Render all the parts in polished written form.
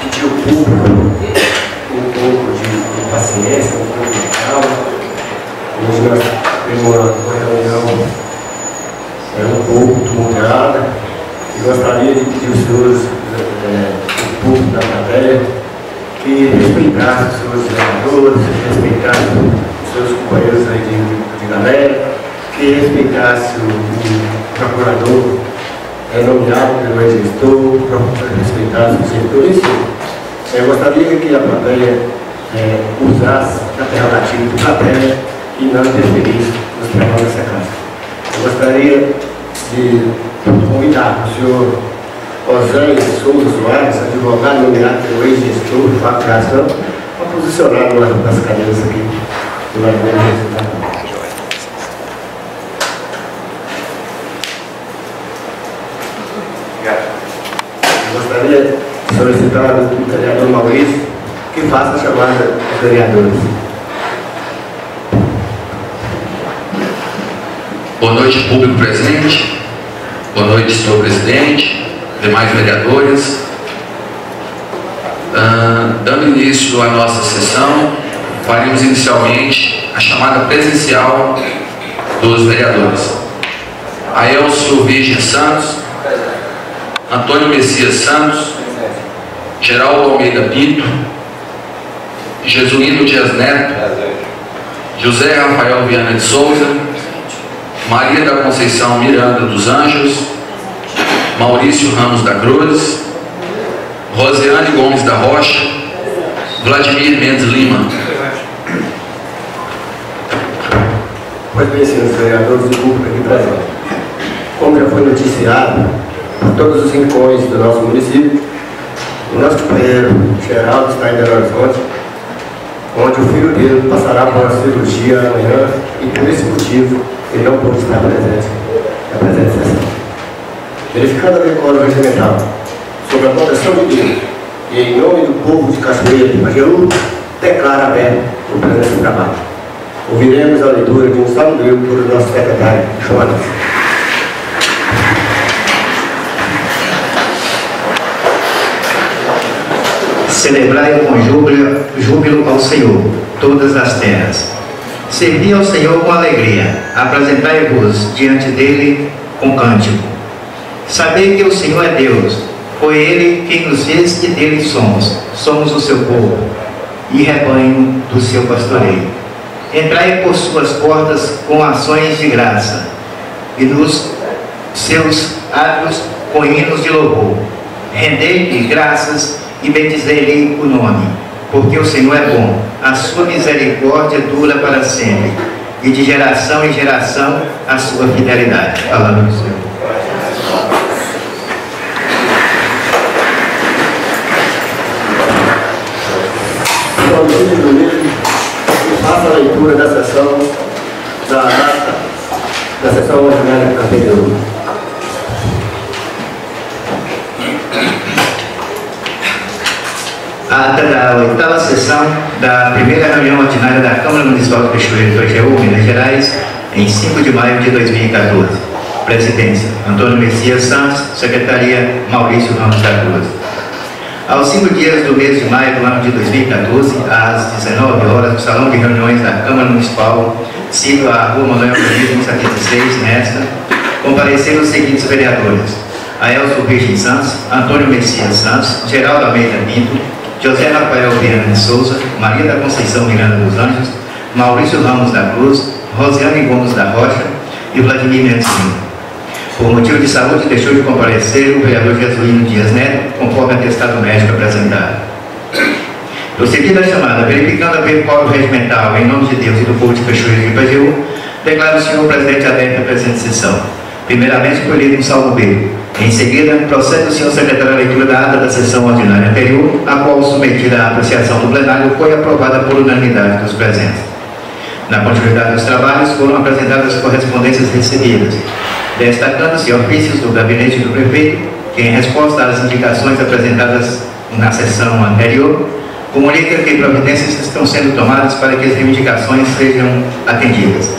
pedir ao público um pouco de paciência, um pouco de calma. Hoje nós temos uma reunião um pouco tumultuada e gostaria de pedir aos senhores, o público da plateia, que respeitassem os senhores vereadores, respeitassem os seus companheiros aí de galera, que respeitasse o procurador nomeado pelo ex-gestor, respeitasse o setor em si. Eu gostaria que a plateia usasse a prerrogativa de plateia e não interferisse nos trabalhos dessa casa. Eu gostaria de convidar o senhor Oséias Souza Soares, advogado nomeado pelo ex-gestor Fábio Gastão, para posicionar numa das cadeiras aqui do lado da mesa. Gostaria de solicitar do vereador Maurício que faça a chamada dos vereadores. Boa noite, público presente. Boa noite, senhor presidente, demais vereadores. Dando início à nossa sessão, faremos inicialmente a chamada presencial dos vereadores. Aelcio Virgem Santos, Antônio Messias Santos, Geraldo Almeida Pinto, Jesuíno Dias Neto, José Rafael Viana de Souza, Maria da Conceição Miranda dos Anjos, Maurício Ramos da Cruz, Rosiane Gomes da Rocha, Vladimir Mendes Lima. Pois bem, senhores vereadores e público aqui presente, como já foi noticiado por todos os rincões do nosso município, o nosso companheiro Geraldo está em Belo Horizonte, onde o filho dele passará por uma cirurgia amanhã e por esse motivo ele não pôde estar presente na presente sessão. Verificando a decoro regimental sobre a proteção de Deus e em nome do povo de Cachoeira de Pajeú, declara aberto o presente trabalho. Ouviremos a leitura de um salmo bíblico por o nosso secretário, Jonas. Celebrai com júbilo ao Senhor, todas as terras. Servi ao Senhor com alegria, apresentai-vos diante dele com cântico. Sabei que o Senhor é Deus, foi ele quem nos fez e dele somos. Somos o seu povo e rebanho do seu pastoreio. Entrai por suas portas com ações de graça e nos seus átrios com hinos de louvor. Rendei-lhe graças e bendizei-lhe o nome, porque o Senhor é bom, a sua misericórdia dura para sempre, e de geração em geração a sua fidelidade. Palavra do Senhor. Faça a leitura da sessão da sessão ordinária anterior. A ata da 8ª sessão da primeira reunião ordinária da Câmara Municipal de Cachoeira de Pajeú, Minas Gerais, em 5 de maio de 2014. Presidência: Antônio Messias Santos. Secretaria: Maurício Ramos da Cruz. Aos 5 dias do mês de maio do ano de 2014, às 19 horas, no Salão de Reuniões da Câmara Municipal, sido a Rua Manuel Bonito, 76, nesta, compareceram os seguintes vereadores: Aelcio Virgem Santos, Antônio Messias Santos, Geraldo Almeida Pinto, José Rafael Viana de Souza, Maria da Conceição Miranda dos Anjos, Maurício Ramos da Cruz, Rosiane Gomes da Rocha e Vladimir Mendes Lima. Por motivo de saúde, deixou de comparecer o vereador Jesuíno Dias Neto, conforme atestado médico apresentado. Prosseguida a chamada, verificando haver quórum regimental em nome de Deus e do povo de Cachoeira de Pajeú, declaro o senhor presidente aberto a presente sessão. Primeiramente, colhido um salmo bíblico. Em seguida, procede o senhor secretário a leitura da ata da sessão ordinária anterior, a qual, submetida à apreciação do plenário, foi aprovada por unanimidade dos presentes. Na continuidade dos trabalhos, foram apresentadas correspondências recebidas, destacando-se ofícios do gabinete do prefeito, que, em resposta às indicações apresentadas na sessão anterior, comunica que providências estão sendo tomadas para que as reivindicações sejam atendidas.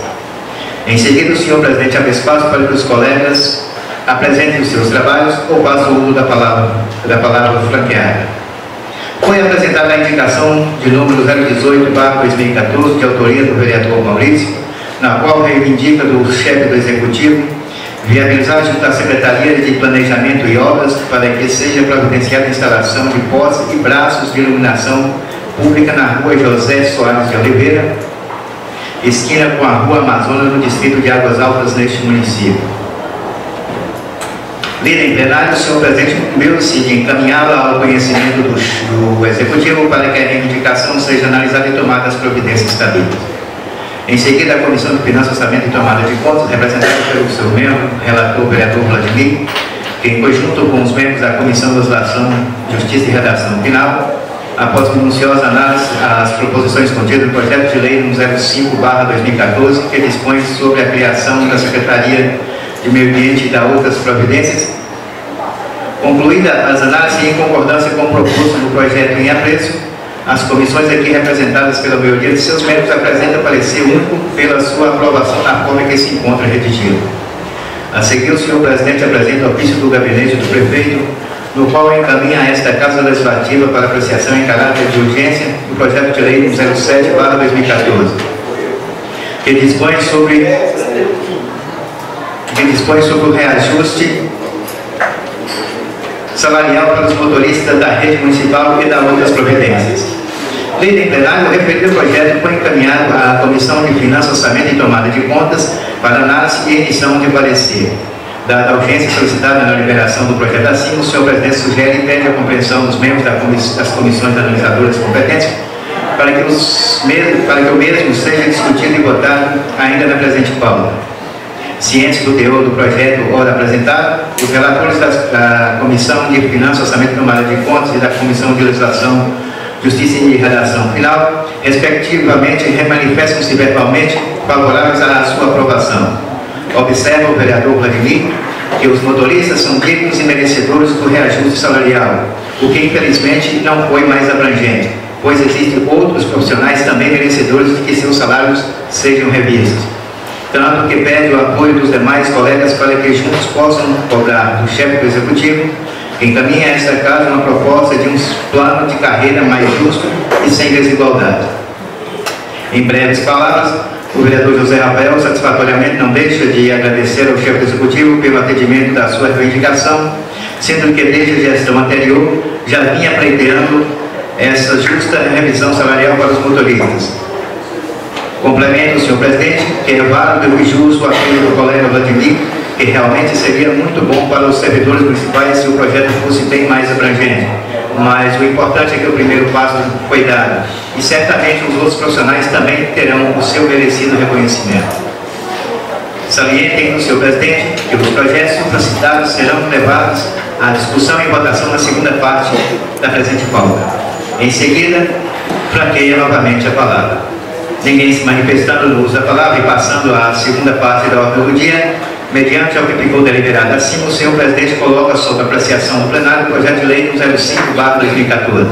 Em seguida, o senhor presidente abre espaço para que os colegas apresentem os seus trabalhos ou façam o uso da palavra franqueada. Foi apresentada a indicação de número 018/2014, de autoria do vereador Maurício, na qual reivindica do chefe do Executivo viabilizar junto à Secretaria de Planejamento e Obras para que seja providenciada a instalação de postes e braços de iluminação pública na rua José Soares de Oliveira, esquina com a rua Amazonas, no distrito de Águas Altas, neste município. Lida em plenário, o senhor presidente incumbiu-se de encaminhá-la ao conhecimento do Executivo para que a reivindicação seja analisada e tomada as providências cabíveis. Em seguida, a Comissão de Finanças, Orçamento e Tomada de Contas, representada pelo seu membro, relator vereador Vladimir, que em conjunto com os membros da Comissão de Legislação, Justiça e Redação Final, após minuciosa análise às proposições contidas no projeto de lei número 05/2014, que dispõe sobre a criação da Secretaria de Meio Ambiente e da outras providências, concluídas as análises em concordância com o proposto do projeto em apreço, as comissões aqui representadas pela maioria de seus membros apresentam parecer único pela sua aprovação na forma que se encontra redigido. A seguir, o senhor presidente apresenta o ofício do gabinete do prefeito, no qual encaminha a esta Casa Legislativa para apreciação em caráter de urgência do projeto de lei 07/2014, que dispõe sobre o reajuste salarial para os motoristas da rede municipal e da outras providências. Lida em plenário, o referido projeto foi encaminhado à Comissão de Finanças, Orçamento e Tomada de Contas para análise e emissão de parecer. Dada a urgência solicitada na liberação do projeto acima, o senhor presidente sugere e pede a compreensão dos membros das comissões analisadoras competentes para que o mesmo seja discutido e votado ainda na presente pauta. Cientes do teor do projeto ora apresentado, os relatores da Comissão de Finanças, Orçamento e Tomada de Contas e da Comissão de Legislação, Justiça e Redação Final, respectivamente, manifestam-se verbalmente favoráveis à sua aprovação. Observa o vereador Vladimir que os motoristas são dignos e merecedores do reajuste salarial, o que infelizmente não foi mais abrangente, pois existem outros profissionais também merecedores de que seus salários sejam revistos. Tanto que pede o apoio dos demais colegas para que juntos possam cobrar do chefe do Executivo que encaminha a esta casa uma proposta de um plano de carreira mais justo e sem desigualdade. Em breves palavras, o vereador José Rafael satisfatoriamente não deixa de agradecer ao chefe do Executivo pelo atendimento da sua reivindicação, sendo que desde a gestão anterior já vinha pleiteando essa justa revisão salarial para os motoristas. Complemento, senhor presidente, que é válido e justo o apoio do colega Vladimir, que realmente seria muito bom para os servidores municipais se o projeto fosse bem mais abrangente. Mas o importante é que o primeiro passo foi dado. E certamente os outros profissionais também terão o seu merecido reconhecimento. Saliente, senhor presidente, que os projetos supracitados serão levados à discussão e votação na segunda parte da presente pauta. Em seguida, franqueia novamente a palavra. Ninguém se manifestando no uso da palavra e passando à segunda parte da ordem do dia, mediante ao que ficou deliberado acima, o senhor presidente coloca sob apreciação do plenário o projeto de lei 05/2014.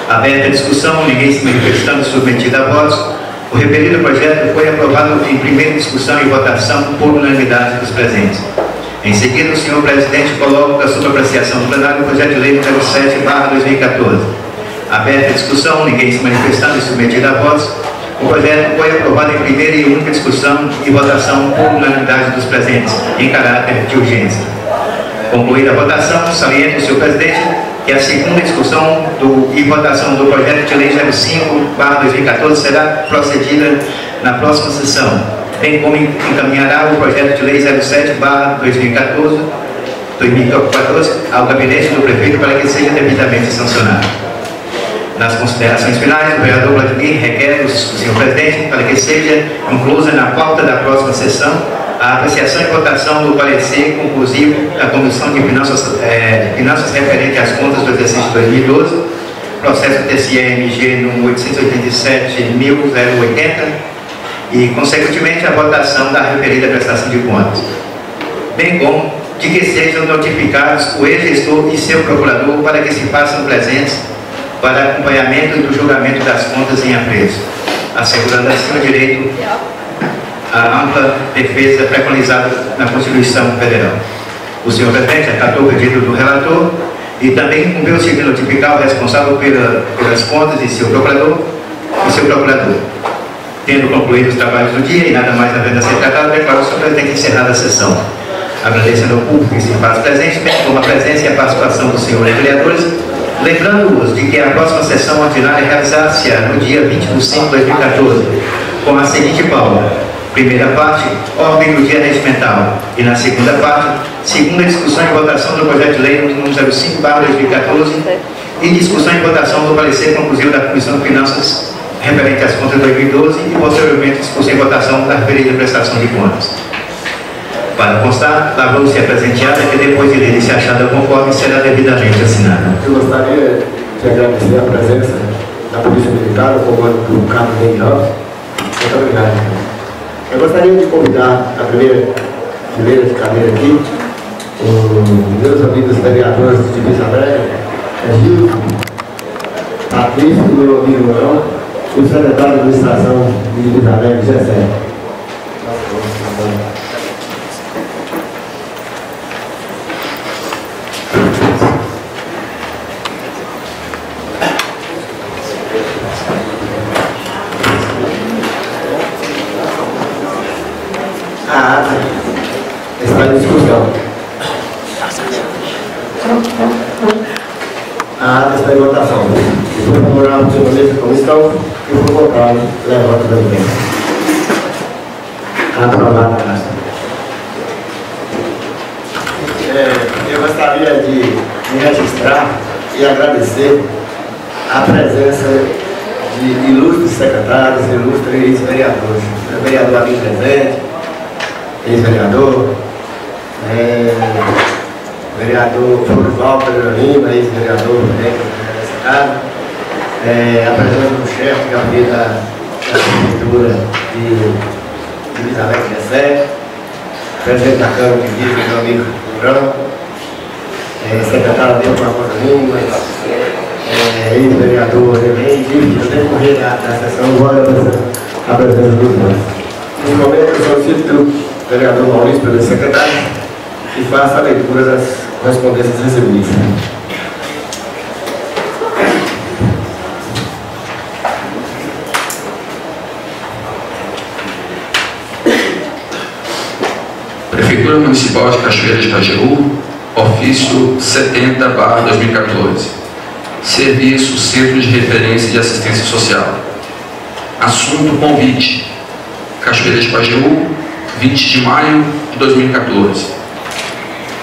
Aberta a discussão, ninguém se manifestando, submetido a votos, o referido projeto foi aprovado em primeira discussão e votação por unanimidade dos presentes. Em seguida, o senhor presidente coloca sob apreciação do plenário o projeto de lei 07/2014. Aberta a discussão, ninguém se manifestando e submetido a votos, o projeto foi aprovado em primeira e única discussão e votação por unanimidade dos presentes, em caráter de urgência. Concluída a votação, saliento o senhor presidente que a segunda discussão e votação do projeto de lei 05/2014 será procedida na próxima sessão, bem como encaminhará o projeto de lei 07/2014 ao gabinete do prefeito para que seja devidamente sancionado. Nas considerações finais, o vereador Vladimir requer o senhor presidente para que seja inclusa na pauta da próxima sessão a apreciação e votação do parecer conclusivo da Comissão de Finanças referente às contas do exercício de 2012, processo TCE-MG número 887.080 e, consequentemente, a votação da referida prestação de contas, bem como de que sejam notificados o ex-gestor e seu procurador para que se façam presentes para acompanhamento do julgamento das contas em apreço, assegurando assim o direito à ampla defesa preconizada na Constituição Federal. O senhor presidente acatou o pedido do relator e também incumbiu-se de notificar o responsável pelas contas e seu procurador, Tendo concluído os trabalhos do dia e nada mais havendo a ser tratado, declaro o senhor presidente encerrada a sessão. Agradecendo ao público que se faz presente, bem como a presença e a participação dos senhores vereadores, lembrando-os de que a próxima sessão ordinária realizar-se-á no dia 20 de 5 de 2014, com a seguinte pauta: primeira parte, ordem do dia regimental, e na segunda parte, segunda discussão e votação do projeto de lei número 05/2014 e discussão e votação do parecer conclusivo da Comissão de Finanças referente às contas de 2012 e posteriormente discussão e votação da referida prestação de contas. Para constar, lavou-se a presenteada que depois de ler e se achada conforme será devidamente assinada. Eu gostaria de agradecer a presença da Polícia Militar, o comando do Carlos Daniel. Muito obrigado. Eu gostaria de convidar a primeira fileira de cadeira aqui, os meus amigos vereadores de Divisa Brega, Gil, Patrício, meu amigo Leão, e o secretário de administração de Divisa Brega, Gessé. A ata está em discussão. A ata está em votação. Eu vou procurar o senhor da comissão e vou votar. Levanta também. Aprovada a ata. Eu gostaria de me registrar e agradecer a presença de ilustres secretários, ilustres vereadores. O vereador aqui presente, ex-vereador, vereador Florival Pereira Lima, ex-vereador dessa casa, a presença do chefe da prefeitura de Elizabeth Gessé, presidente da Câmara de Vida, meu amigo Durão, secretário de Eduardo Lima, ex-vereador René, no decorrer da sessão, agora a presença dos dois. No momento, eu solicito pelo vereador Maurício, pelo secretário, que faça a leitura das correspondências recebidas. Prefeitura Municipal de Cachoeira de Pajeú, ofício 70/2014. Serviço Centro de Referência de Assistência Social. Assunto: convite. Cachoeira de Pajeú, 20 de maio de 2014.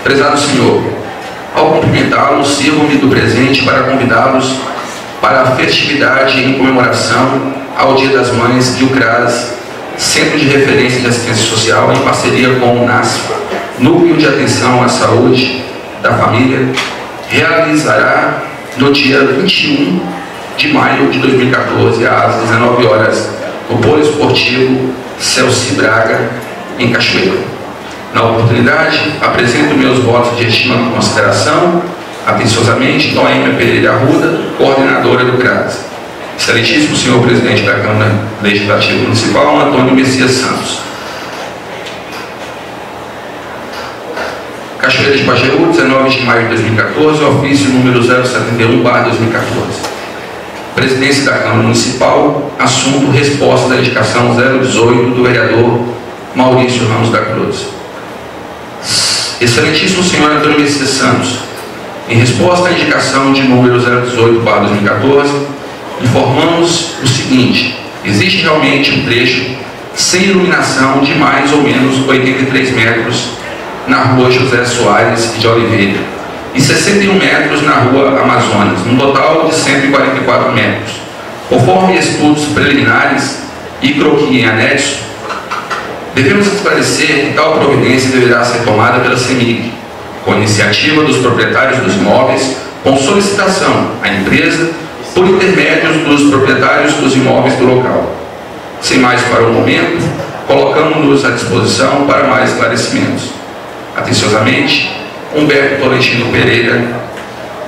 Prezado senhor, ao cumprimentá-los, sirvo-me do presente para convidá-los para a festividade em comemoração ao Dia das Mães que o CRAS, Centro de Referência de Assistência Social, em parceria com o NASF, Núcleo de Atenção à Saúde da Família, realizará no dia 21 de maio de 2014, às 19 horas, no Polo Esportivo Celci Braga, em Cachoeira. Na oportunidade, apresento meus votos de estima e consideração, atenciosamente, Noêmia Pereira Arruda, coordenadora do CRAS. Excelentíssimo senhor presidente da Câmara Legislativa Municipal, Antônio Messias Santos. Cachoeira de Pajeú, 19 de maio de 2014, ofício número 071/2014. Presidência da Câmara Municipal, assunto: resposta da indicação 018 do vereador Maurício Ramos da Cruz. Excelentíssimo senhor Antônio Messias Santos, em resposta à indicação de número 018/2014, informamos o seguinte: existe realmente um trecho sem iluminação de mais ou menos 83 metros na rua José Soares de Oliveira e 61 metros na rua Amazonas, num total de 144 metros. Conforme estudos preliminares e croquis em anexo, devemos esclarecer que tal providência deverá ser tomada pela CEMIG, com iniciativa dos proprietários dos imóveis, com solicitação à empresa por intermédios dos proprietários dos imóveis do local. Sem mais para o momento, colocamos-nos à disposição para mais esclarecimentos. Atenciosamente, Humberto Tolentino Pereira,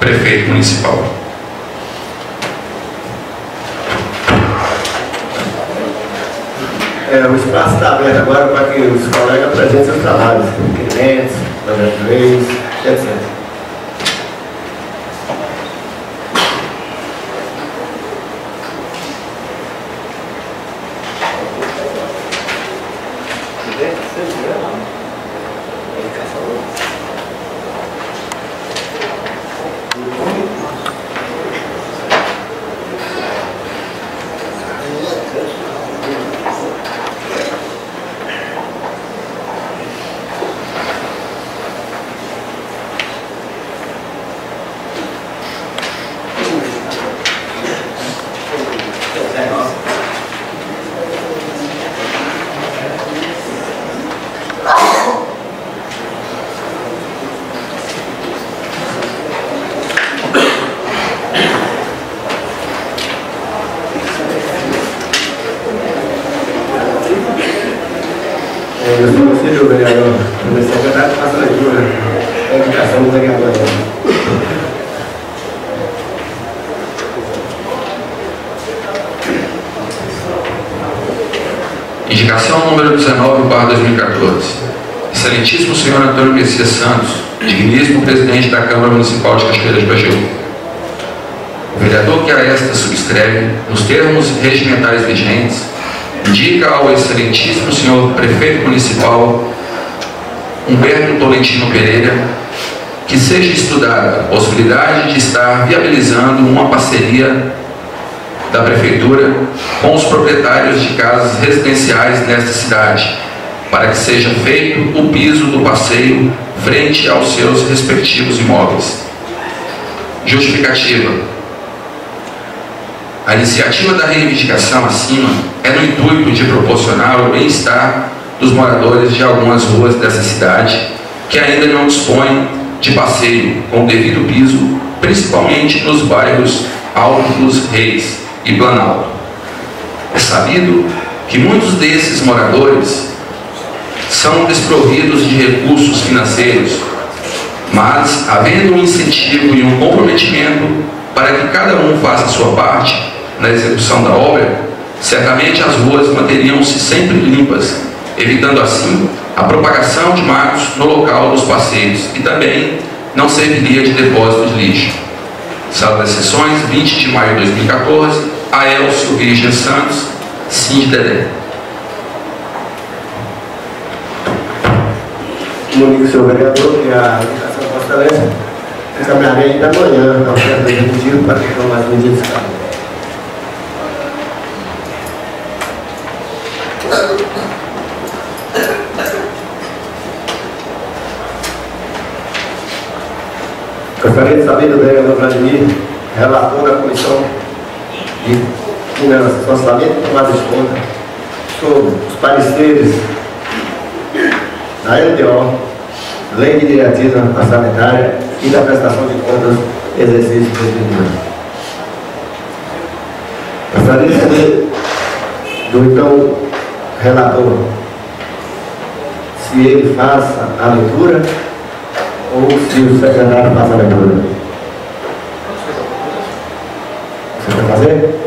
prefeito municipal. O espaço está aberto agora para que os colegas apresentem seus trabalhos, requerimentos, projetos de leis, etc. Indicação número 19/2014. Excelentíssimo senhor Antônio Messias Santos, digníssimo presidente da Câmara Municipal de Cachoeira de Pajeú. O vereador que a esta subscreve, nos termos regimentais vigentes, indica ao excelentíssimo senhor prefeito municipal Humberto Tolentino Pereira que seja estudada a possibilidade de estar viabilizando uma parceria da prefeitura com os proprietários de casas residenciais nesta cidade, para que seja feito o piso do passeio frente aos seus respectivos imóveis. Justificativa. A iniciativa da reivindicação acima é no intuito de proporcionar o bem-estar dos moradores de algumas ruas dessa cidade que ainda não dispõem de passeio com o devido piso, principalmente nos bairros Alto dos Reis e Planalto. É sabido que muitos desses moradores são desprovidos de recursos financeiros, mas, havendo um incentivo e um comprometimento para que cada um faça a sua parte na execução da obra, certamente as ruas manteriam-se sempre limpas, evitando assim a propagação de macos no local dos passeios e também não serviria de depósito de lixo. Sala das Sessões, 20 de maio de 2014, Aelcio Virgem Santos, Sindedé. Comunico, senhor vereador, que a indicação de Vossa Excelência encaminharei ainda amanhã na oferta do Executivo para que tomar as medidas de cada. Gostaria de saber do vereador Vladimir, relator da Comissão de Finanças, Orçamento e Tomada de Conta, sobre os pareceres da LDO, Lei de Diretriz Orçamentária e da Prestação de Contas, exercício de 2019. Gostaria de saber do então relator se ele faça a leitura ou se o secretário faz a leitura. Você quer fazer?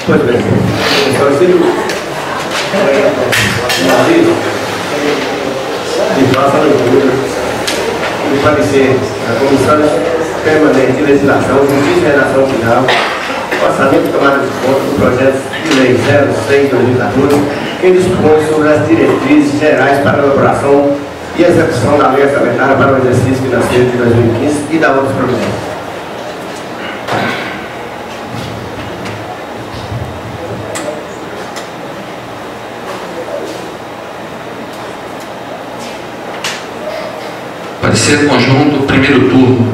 Pois bem, de faça a leitura do parecer da Comissão Permanente de Legislação, Justiça e Redação Final, orçamento de tomada de conta do projeto de lei 06/2014, que dispõe sobre as diretrizes gerais para a elaboração e execução da lei orçamentária para o exercício financeiro de 2015 e da outras providências. Parecer conjunto, primeiro turno.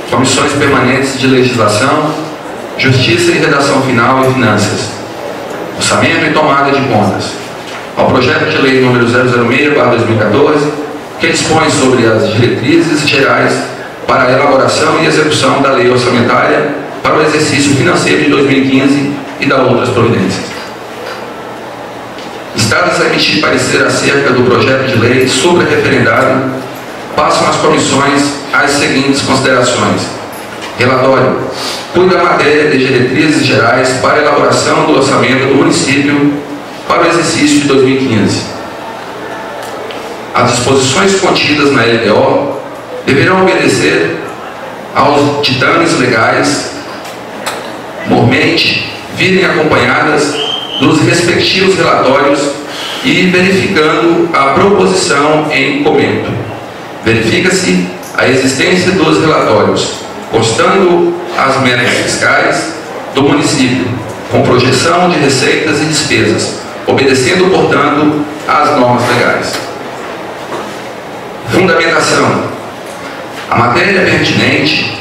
Comissões permanentes de legislação, justiça e redação final e finanças. Orçamento e tomada de contas. Ao projeto de lei número 006/2014, que dispõe sobre as diretrizes gerais para a elaboração e execução da lei orçamentária para o exercício financeiro de 2015 e da outras providências. Estados a emitir parecer acerca do projeto de lei sobre-referendado, passam às comissões as seguintes considerações. Relatório. Cuida a matéria de diretrizes gerais para a elaboração do orçamento do município para o exercício de 2015. As disposições contidas na LDO deverão obedecer aos ditames legais, mormente virem acompanhadas dos respectivos relatórios e verificando a proposição em comento. Verifica-se a existência dos relatórios, constando as metas fiscais do município, com projeção de receitas e despesas, obedecendo, portanto, às normas legais. Fundamentação. A matéria é pertinente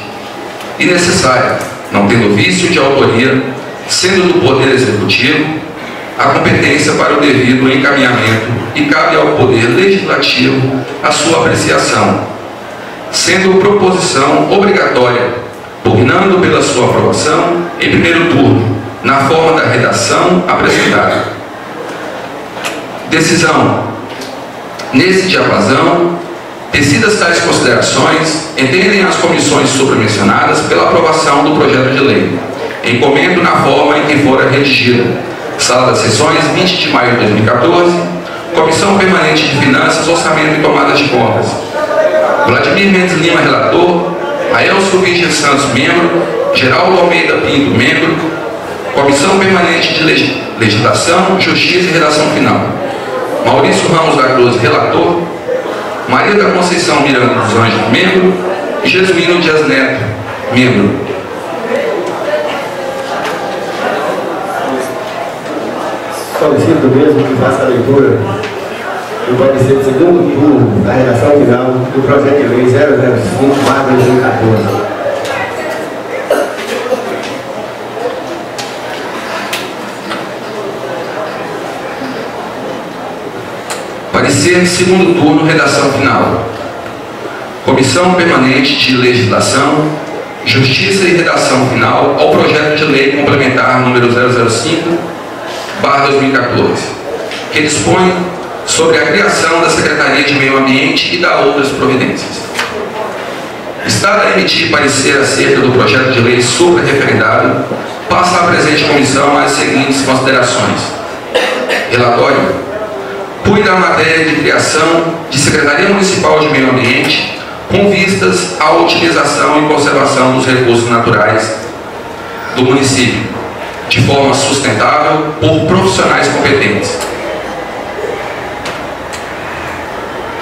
e necessária, não tendo vício de autoria, sendo do Poder Executivo a competência para o devido encaminhamento e cabe ao Poder Legislativo a sua apreciação, sendo proposição obrigatória, pugnando pela sua aprovação em primeiro turno, na forma da redação apresentada. Decisão. Nesse diapasão, tecidas tais considerações, entendem as comissões sobremencionadas pela aprovação do projeto de lei, encomendo na forma em que fora redigida. Sala das Sessões, 20 de maio de 2014, Comissão Permanente de Finanças, Orçamento e Tomadas de Contas. Vladimir Mendes Lima, relator. Aelcio Virgem Santos, membro. Geraldo Almeida Pinto, membro. Comissão Permanente de Legislação, Justiça e Redação Final. Maurício Ramos da Cruz, relator. Maria da Conceição Miranda dos Anjos, membro. E Jesuíno Dias Neto, membro. Solicito mesmo que faça a leitura do parecer de segundo turno da redação final do projeto de lei 005/2014. Parecer segundo turno, redação final. Comissão Permanente de Legislação, Justiça e Redação Final ao projeto de lei complementar número 005/2014, que dispõe sobre a criação da Secretaria de Meio Ambiente e da outras providências. Está a emitir parecer acerca do projeto de lei sobre-referendado, passa à presente comissão as seguintes considerações. Relatório. Cuida a matéria de criação de Secretaria Municipal de Meio Ambiente com vistas à utilização e conservação dos recursos naturais do município, de forma sustentável por profissionais competentes.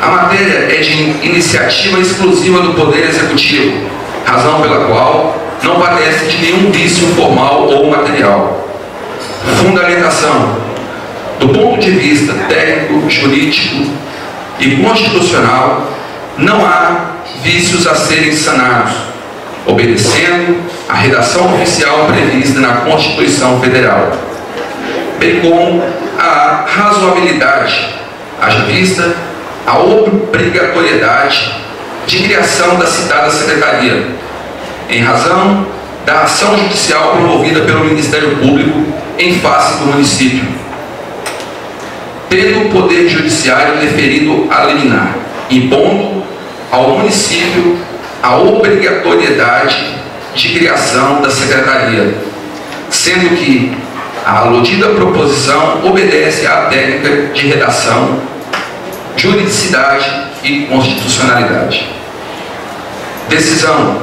A matéria é de iniciativa exclusiva do Poder Executivo, razão pela qual não padece de nenhum vício formal ou material. Fundamentação. Do ponto de vista técnico, jurídico e constitucional, não há vícios a serem sanados, obedecendo à redação oficial prevista na Constituição Federal, bem como a razoabilidade, haja vista a obrigatoriedade de criação da citada secretaria, em razão da ação judicial promovida pelo Ministério Público em face do município, tendo o Poder Judiciário deferido a liminar, impondo ao município a obrigatoriedade de criação da secretaria, sendo que a aludida proposição obedece à técnica de redação, juridicidade e constitucionalidade. Decisão.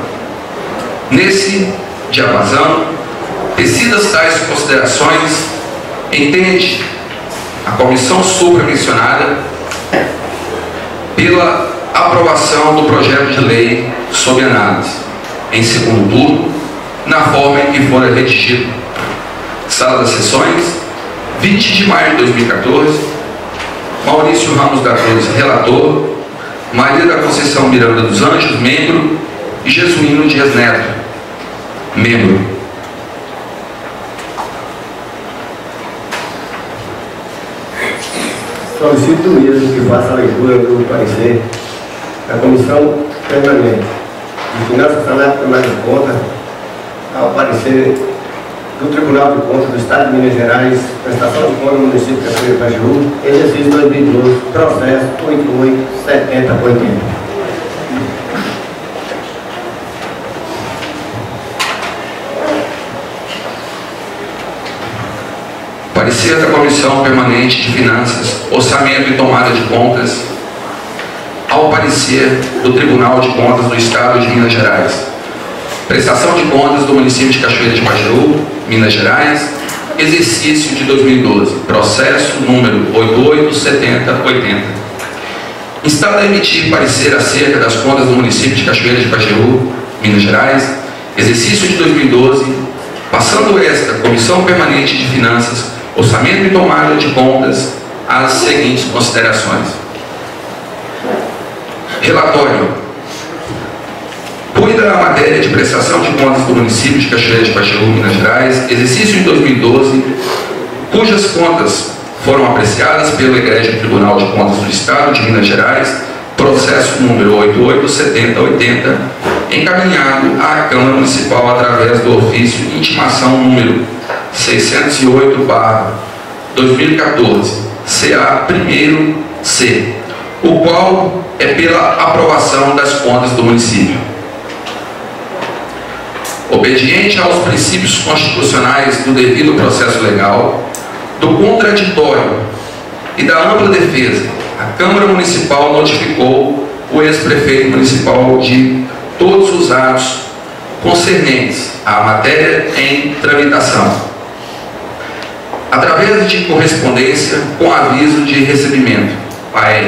Nesse diapasão, tecidas tais considerações, entende a comissão supramencionada pela aprovação do projeto de lei sob análise, em segundo turno, na forma em que for redigido. Sala das Sessões, 20 de maio de 2014, Maurício Ramos da Cruz, relator, Maria da Conceição Miranda dos Anjos, membro, e Jesuíno Dias Neto, membro. Solicito mesmo que faça a leitura do parecer da Comissão Permanente de Finanças, Salário e Tomada de Conta ao parecer do Tribunal de Contas do Estado de Minas Gerais, prestação de conta do município de Cachoeira do Pajeú, exercício 2012, processo 887080. Parecer da Comissão Permanente de Finanças, Orçamento e Tomada de Contas ao parecer do Tribunal de Contas do Estado de Minas Gerais. Prestação de contas do município de Cachoeira de Pajeú, Minas Gerais, exercício de 2012, processo número 887080. Instado a emitir parecer acerca das contas do município de Cachoeira de Pajeú, Minas Gerais, exercício de 2012, passando esta Comissão Permanente de Finanças, Orçamento e Tomada de Contas às seguintes considerações. Relatório. Cuida a matéria de prestação de contas do município de Cachoeira de Pajeú, Minas Gerais, exercício em 2012, cujas contas foram apreciadas pelo Egrégio Tribunal de Contas do Estado de Minas Gerais, processo número 887080, encaminhado à Câmara Municipal através do ofício intimação número 608/2014, CA 1º-C, o qual é pela aprovação das contas do município. Obediente aos princípios constitucionais do devido processo legal, do contraditório e da ampla defesa, a Câmara Municipal notificou o ex-prefeito municipal de todos os atos concernentes à matéria em tramitação, através de correspondência com aviso de recebimento, AR,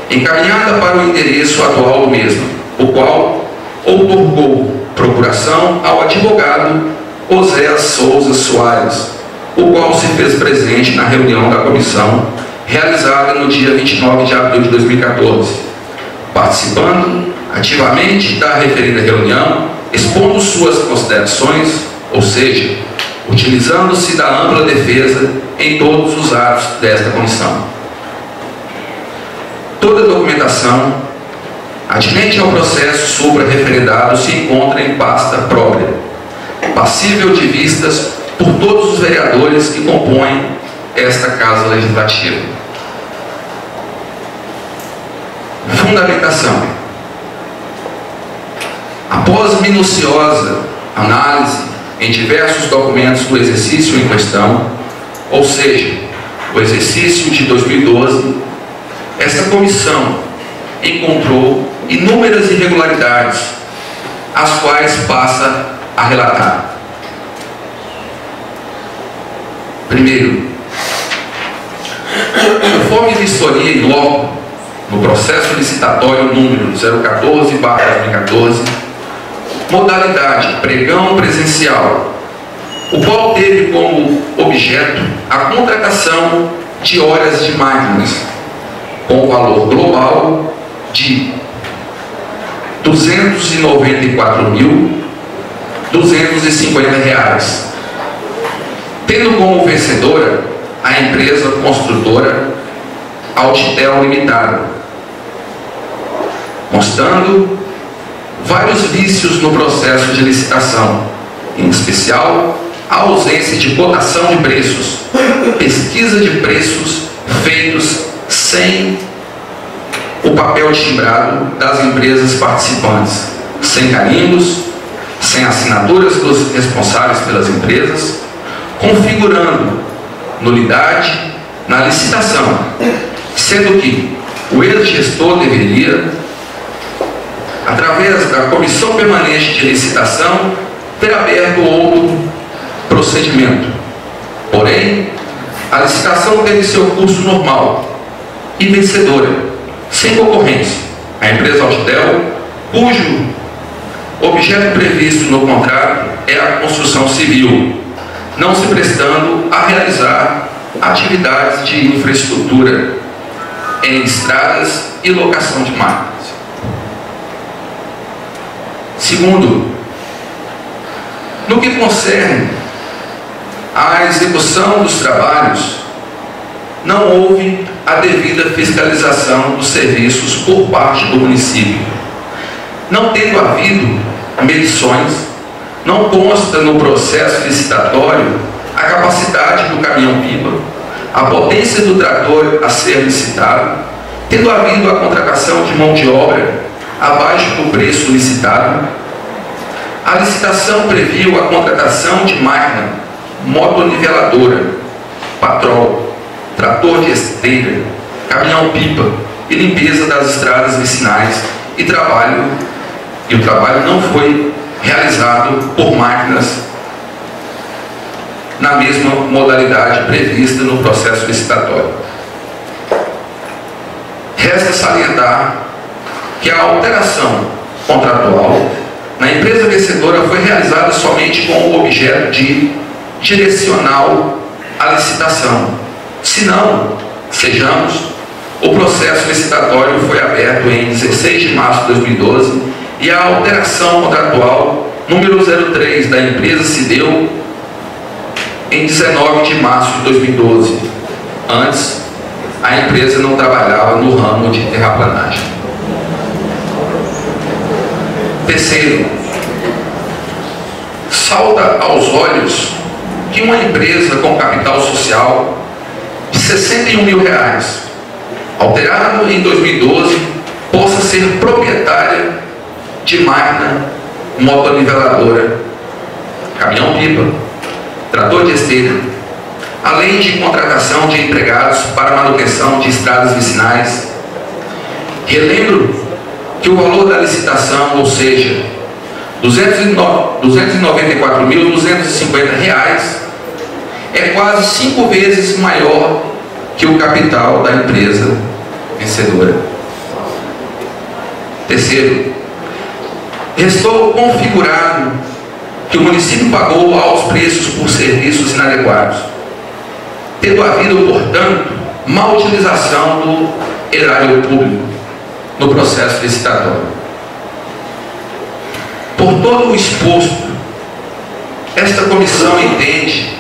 encaminhada para o endereço atual do mesmo, o qual outorgou procuração ao advogado Oséias Souza Soares, o qual se fez presente na reunião da comissão realizada no dia 29 de abril de 2014, participando ativamente da referida reunião, expondo suas considerações, ou seja, utilizando-se da ampla defesa em todos os atos desta comissão. Toda a documentação atinente ao processo supra-referendado se encontra em pasta própria, passível de vistas por todos os vereadores que compõem esta Casa Legislativa. Fundamentação. Após minuciosa análise em diversos documentos do exercício em questão, ou seja, o exercício de 2012, esta comissão encontrou inúmeras irregularidades, as quais passa a relatar. Primeiro, conforme vistoria em loco no processo licitatório número 014/2014, modalidade pregão presencial, o qual teve como objeto a contratação de horas de máquinas, com valor global de R$ 294.250, tendo como vencedora a empresa construtora Altitel Limitada, constando vários vícios no processo de licitação, em especial a ausência de cotação de preços, pesquisa de preços feitos sem o papel timbrado das empresas participantes, sem carimbos, sem assinaturas dos responsáveis pelas empresas, configurando nulidade na licitação, sendo que o ex-gestor deveria, através da Comissão Permanente de Licitação, ter aberto outro procedimento. Porém, a licitação teve seu curso normal e vencedora, sem concorrência, a empresa Altitel, cujo objeto previsto no contrato é a construção civil, não se prestando a realizar atividades de infraestrutura em estradas e locação de máquinas. Segundo, no que concerne à execução dos trabalhos, não houve a devida fiscalização dos serviços por parte do município. Não tendo havido medições, não consta no processo licitatório a capacidade do caminhão-pipa, a potência do trator a ser licitado, tendo havido a contratação de mão de obra abaixo do preço licitado. A licitação previu a contratação de máquina motoniveladora, patrol, trator de esteira, caminhão-pipa e limpeza das estradas vicinais e o trabalho não foi realizado por máquinas na mesma modalidade prevista no processo licitatório. Resta salientar que a alteração contratual na empresa vencedora vencedora foi realizada somente com o objeto de direcional à licitação. Se não, sejamos, o processo licitatório foi aberto em 16 de março de 2012 e a alteração contratual número 03 da empresa se deu em 19 de março de 2012. Antes, a empresa não trabalhava no ramo de terraplanagem. Terceiro, salta aos olhos que uma empresa com capital social de R$61 mil, alterado em 2012, possa ser proprietária de máquina motoniveladora, caminhão-pipa, trator de esteira, além de contratação de empregados para manutenção de estradas vicinais. Relembro que o valor da licitação, ou seja, R$ 294.250, é quase 5 vezes maior que o capital da empresa vencedora. Terceiro, restou configurado que o município pagou altos preços por serviços inadequados, tendo havido, portanto, má utilização do erário público no processo licitatório. Por todo o exposto, esta comissão entende,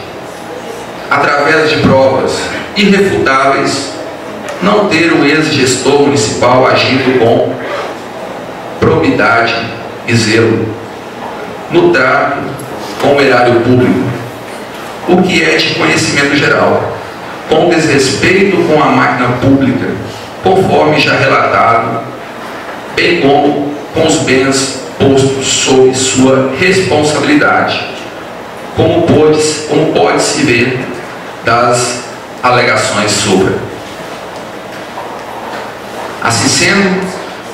através de provas irrefutáveis, não ter o ex-gestor municipal agido com probidade e zelo no trato com o erário público, o que é de conhecimento geral, com desrespeito com a máquina pública, conforme já relatado, bem como com os bens postos sob sua responsabilidade, como pode-se ver das alegações sobre. Assim sendo,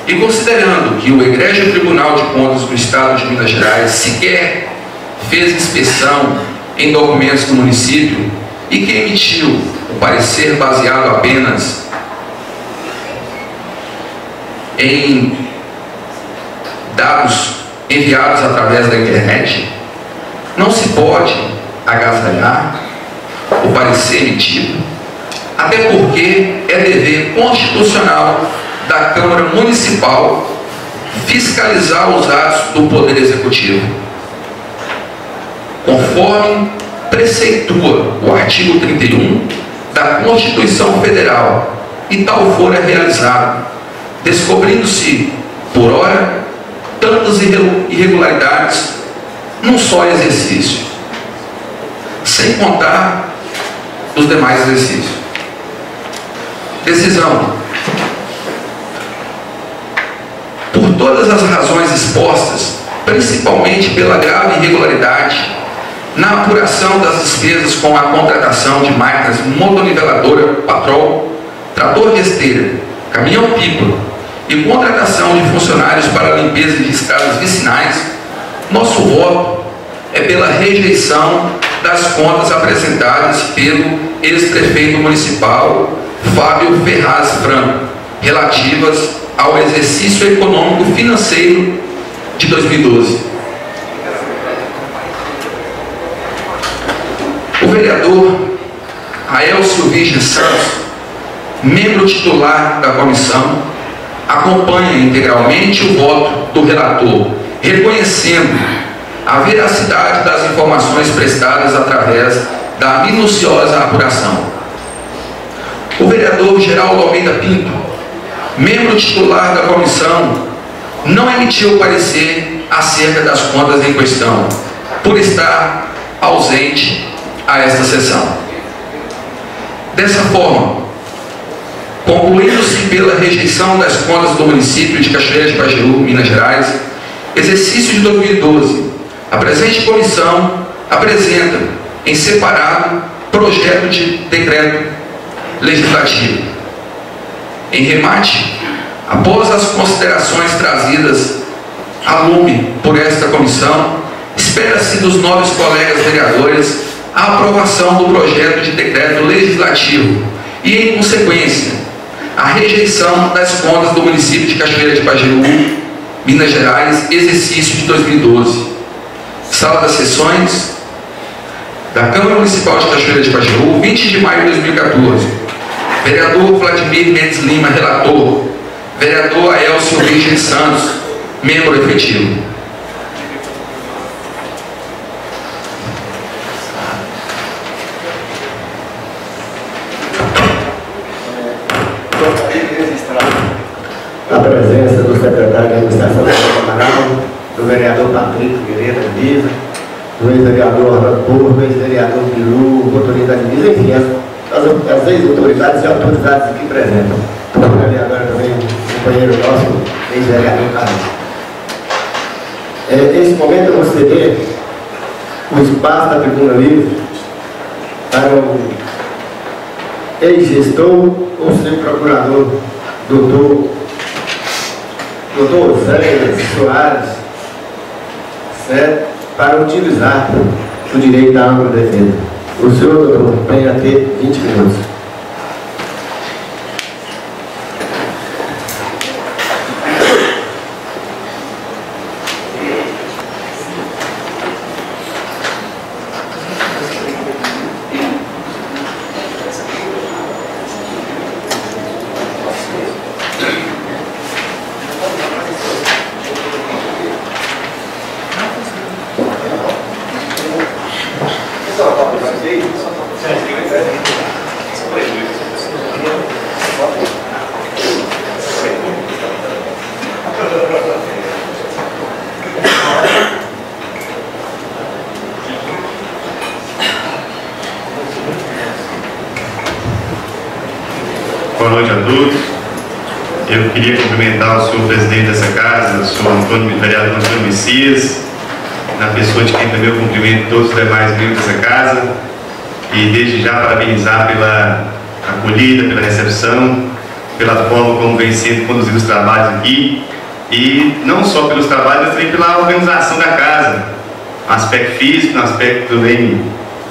e considerando que o Egrégio Tribunal de Contas do Estado de Minas Gerais sequer fez inspeção em documentos do município e que emitiu o parecer baseado apenas em dados enviados através da internet, não se pode agasalhar o parecer emitido, até porque é dever constitucional da Câmara Municipal fiscalizar os atos do Poder Executivo, conforme preceitua o artigo 31 da Constituição Federal, e tal fora realizado, descobrindo-se, por hora, tantas irregularidades num só exercício, sem contar os demais exercícios. Decisão. Por todas as razões expostas, principalmente pela grave irregularidade na apuração das despesas com a contratação de máquinas motoniveladoras, patrol, trator de esteira, caminhão-pipa e contratação de funcionários para a limpeza de estradas vicinais, nosso voto é pela rejeição das contas apresentadas pelo ex-prefeito municipal Fábio Ferraz Franco, relativas ao exercício econômico financeiro de 2012. O vereador Aelcio Virgem Santos, membro titular da comissão, acompanha integralmente o voto do relator, reconhecendo a veracidade das informações prestadas através da minuciosa apuração. O vereador Geraldo Almeida Pinto, membro titular da comissão, não emitiu parecer acerca das contas em questão, por estar ausente a esta sessão. Dessa forma, concluindo-se pela rejeição das contas do município de Cachoeira de Pajeú, Minas Gerais, exercício de 2012, a presente comissão apresenta em separado projeto de decreto legislativo. Em remate, após as considerações trazidas a lume por esta comissão, espera-se dos nobres colegas vereadores a aprovação do projeto de decreto legislativo e, em consequência, a rejeição das contas do município de Cachoeira de Pajeú, Minas Gerais, exercício de 2012, Sala das Sessões da Câmara Municipal de Cachoeira de Pajeú, 20 de maio de 2014. Vereador Vladimir Mendes Lima, relator. Vereador Aelcio Virgem Santos, membro efetivo. A presença do secretário de Administração da Câmara, do vereador Patrick Guerreiro da Divisa, do ex-vereador Orlando Porto, do ex-vereador Bilu, motorista da Divisa, enfim, as ex-autoridades e autoridades aqui presentes. E agora também o companheiro nosso, ex-vereador Carlos. Nesse momento eu vou ceder o espaço da tribuna livre para o ex-gestor ou seu procurador, doutor Zé Soares, certo? Para utilizar o direito à ampla defesa. O senhor, doutor, tem a ter 20 minutos. Boa noite a todos. Eu queria cumprimentar o senhor presidente dessa casa, o senhor vereador Antônio Messias, na pessoa de quem também eu cumprimento todos os demais membros dessa casa, e desde já parabenizar pela acolhida, pela recepção, pela forma como vem sendo conduzidos os trabalhos aqui, e não só pelos trabalhos, mas também pela organização da casa, no aspecto físico, no aspecto também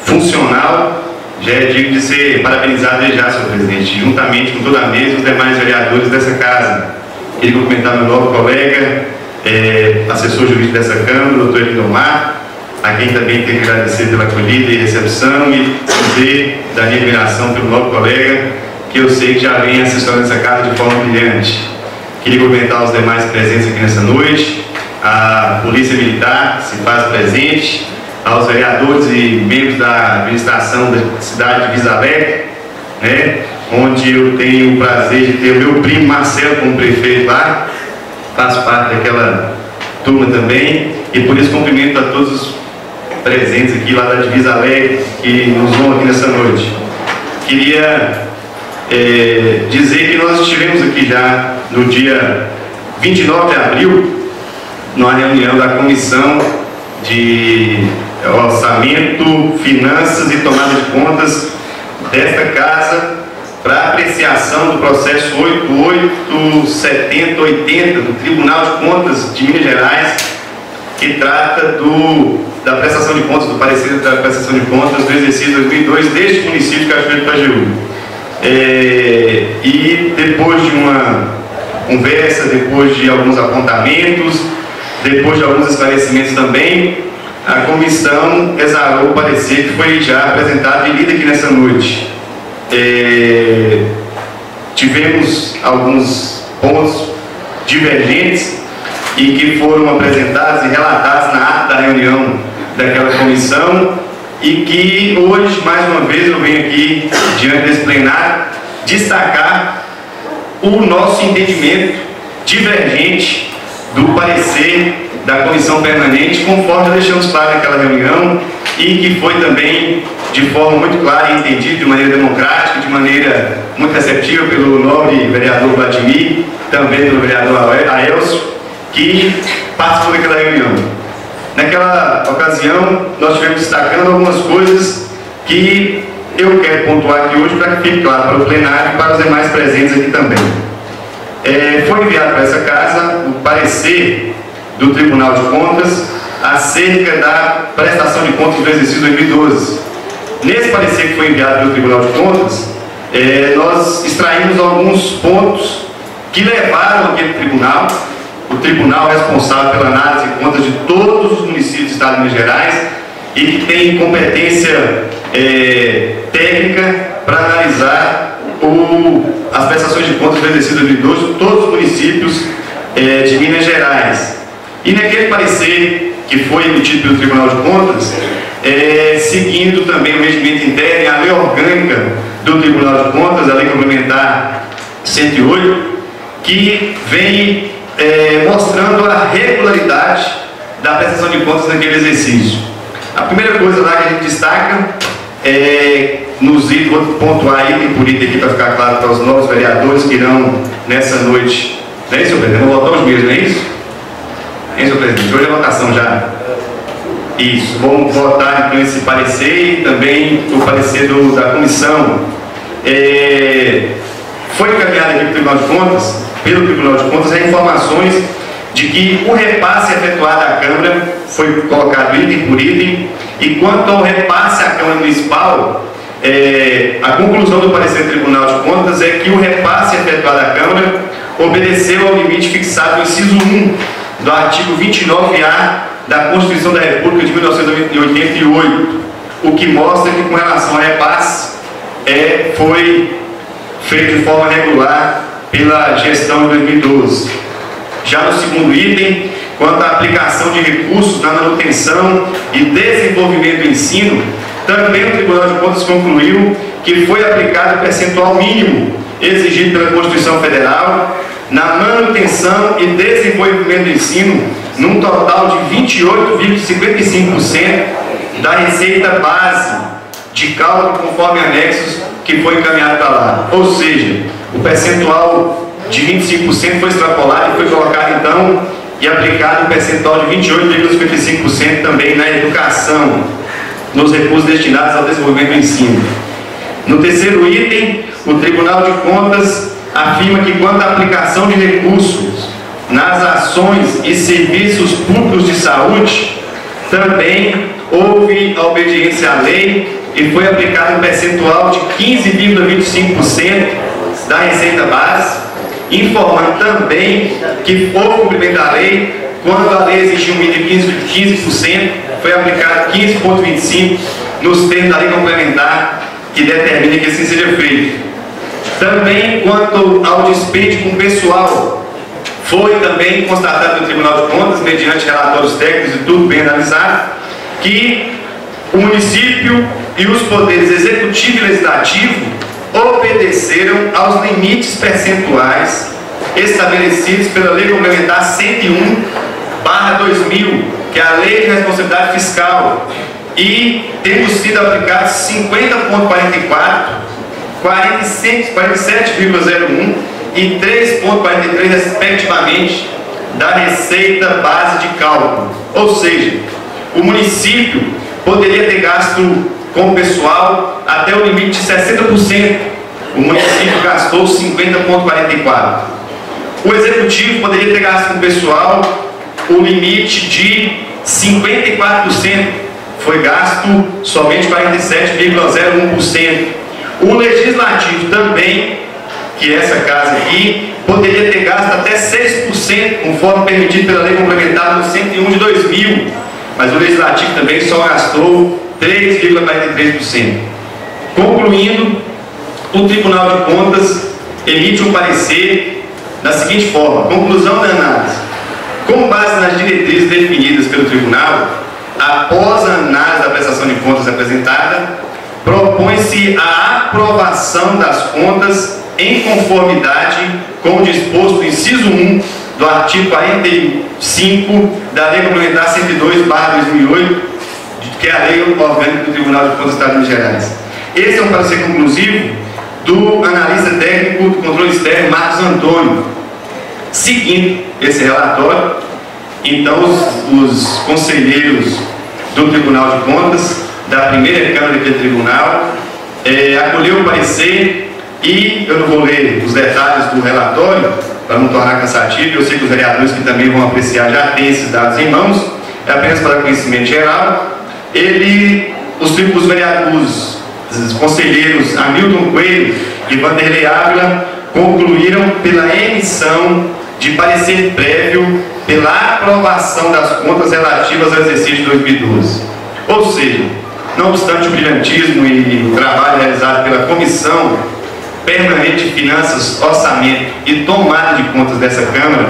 funcional. Já é digno de ser parabenizado desde já, senhor presidente, juntamente com toda a mesa e os demais vereadores dessa casa. Queria cumprimentar meu novo colega, assessor jurídico dessa Câmara, o doutor Lindomar, a quem também tenho que agradecer pela acolhida e recepção, e dizer da minha admiração pelo novo colega, que eu sei que já vem assessorando essa casa de forma brilhante. Queria cumprimentar os demais presentes aqui nessa noite, a Polícia Militar, que se faz presente, aos vereadores e membros da administração da cidade de Visa Alegre, né, onde eu tenho o prazer de ter o meu primo Marcelo como prefeito lá, faço parte daquela turma também, e por isso cumprimento a todos os presentes aqui lá da Divisa Alegre, que nos vão aqui nessa noite. Queria dizer que nós estivemos aqui já no dia 29 de abril, numa reunião da Comissão de Orçamento, Finanças e Tomada de Contas desta casa, para apreciação do processo 887080 do Tribunal de Contas de Minas Gerais, que trata da prestação de contas, do parecer da prestação de contas do exercício 2002 deste município de Cachoeira de Pajeú. E depois de uma conversa, depois de alguns apontamentos, depois de alguns esclarecimentos também, a comissão exarou o parecer que foi já apresentado e lido aqui nessa noite. Tivemos alguns pontos divergentes e que foram apresentados e relatados na ata da reunião daquela comissão, e que hoje, mais uma vez, eu venho aqui, diante desse plenário, destacar o nosso entendimento divergente do parecer da comissão permanente, conforme deixamos claro naquela reunião, e que foi também de forma muito clara e entendida, de maneira democrática, de maneira muito receptiva pelo nobre vereador Vladimir, também pelo vereador Aelcio, que participou daquela reunião. Naquela ocasião, nós estivemos destacando algumas coisas que eu quero pontuar aqui hoje para que fique claro para o plenário e para os demais presentes aqui também. Foi enviado para essa casa o parecer do Tribunal de Contas acerca da prestação de contas do exercício 2012. Nesse parecer que foi enviado pelo Tribunal de Contas, nós extraímos alguns pontos que levaram aquele tribunal, o tribunal responsável pela análise de contas de todos os municípios Estado de Minas Gerais e que tem competência técnica para analisar as prestações de contas do exercício 2012 de todos os municípios de Minas Gerais. E naquele parecer que foi emitido pelo Tribunal de Contas, seguindo também o regimento interno e a lei orgânica do Tribunal de Contas, a lei complementar 108, que vem mostrando a regularidade da prestação de contas naquele exercício. A primeira coisa lá que a gente destaca nos itens, vou pontuar item por item aqui para ficar claro para os novos vereadores que irão nessa noite. Não é isso, senhor presidente? Vamos votar os mesmos, não é isso? Hein, senhor presidente? Hoje é votação já. Isso. Vamos votar então esse parecer e também o parecer da comissão. Foi encaminhado aqui pelo Tribunal de Contas, as informações de que o repasse efetuado à Câmara foi colocado item por item, e quanto ao repasse à Câmara Municipal, a conclusão do parecer do Tribunal de Contas é que o repasse efetuado à Câmara obedeceu ao limite fixado no inciso 1 do artigo 29A da Constituição da República de 1988, o que mostra que, com relação ao repasse, foi feito de forma regular pela gestão de 2012. Já no segundo item, quanto à aplicação de recursos na manutenção e desenvolvimento do ensino, também o Tribunal de Contas concluiu que foi aplicado o percentual mínimo exigido pela Constituição Federal na manutenção e desenvolvimento do ensino, num total de 28,55% da receita base de cálculo conforme anexos que foi encaminhado para lá. Ou seja, o percentual de 25% foi extrapolado e foi colocado então e aplicado o percentual de 28,55% também na educação, nos recursos destinados ao desenvolvimento do ensino. No terceiro item, o Tribunal de Contas afirma que, quanto à aplicação de recursos nas ações e serviços públicos de saúde, também houve a obediência à lei e foi aplicado um percentual de 15,25% da receita base, informando também que houve cumprimento da lei. Quando a lei exigiu um mínimo de 15%, foi aplicado 15,25% nos termos da lei complementar que determina que assim seja feito. Também, quanto ao dispêndio com pessoal, foi também constatado pelo Tribunal de Contas, mediante relatórios técnicos e tudo bem analisado, que o município e os poderes executivo e legislativo obedeceram aos limites percentuais estabelecidos pela Lei Complementar 101/2000, que é a Lei de Responsabilidade Fiscal, e temos sido aplicados 50,44%, 47,01% e 3,43% respectivamente da receita base de cálculo. Ou seja, o município poderia ter gasto com o pessoal até o limite de 60%. O município gastou 50,44%. O executivo poderia ter gasto com o pessoal o limite de 54%. Foi gasto somente 47,01%. O legislativo também, que é essa casa aqui, poderia ter gasto até 6%, conforme permitido pela Lei Complementar no 101/2000, mas o legislativo também só gastou 3,43%. Concluindo, o Tribunal de Contas emite um parecer da seguinte forma: conclusão da análise. Com base nas diretrizes definidas pelo Tribunal, após a análise da prestação de contas apresentada, propõe-se a aprovação das contas em conformidade com o disposto no inciso 1 do artigo 45 da Lei Complementar 102/2008, que é a Lei Orgânica do Tribunal de Contas do Estado de Minas Gerais. Esse é um parecer conclusivo do analista técnico do controle externo, Marcos Antônio. Seguindo esse relatório, então os conselheiros do Tribunal de Contas, da primeira Câmara daquele tribunal, acolheu o parecer, e eu não vou ler os detalhes do relatório para não tornar cansativo. Eu sei que os vereadores que também vão apreciar já têm esses dados em mãos, é apenas para conhecimento geral. Os vereadores, os conselheiros Hamilton Coelho e Vanderlei Ávila concluíram pela emissão de parecer prévio pela aprovação das contas relativas ao exercício de 2012. Ou seja, não obstante o brilhantismo e o trabalho realizado pela Comissão Permanente de Finanças, Orçamento e Tomada de Contas dessa Câmara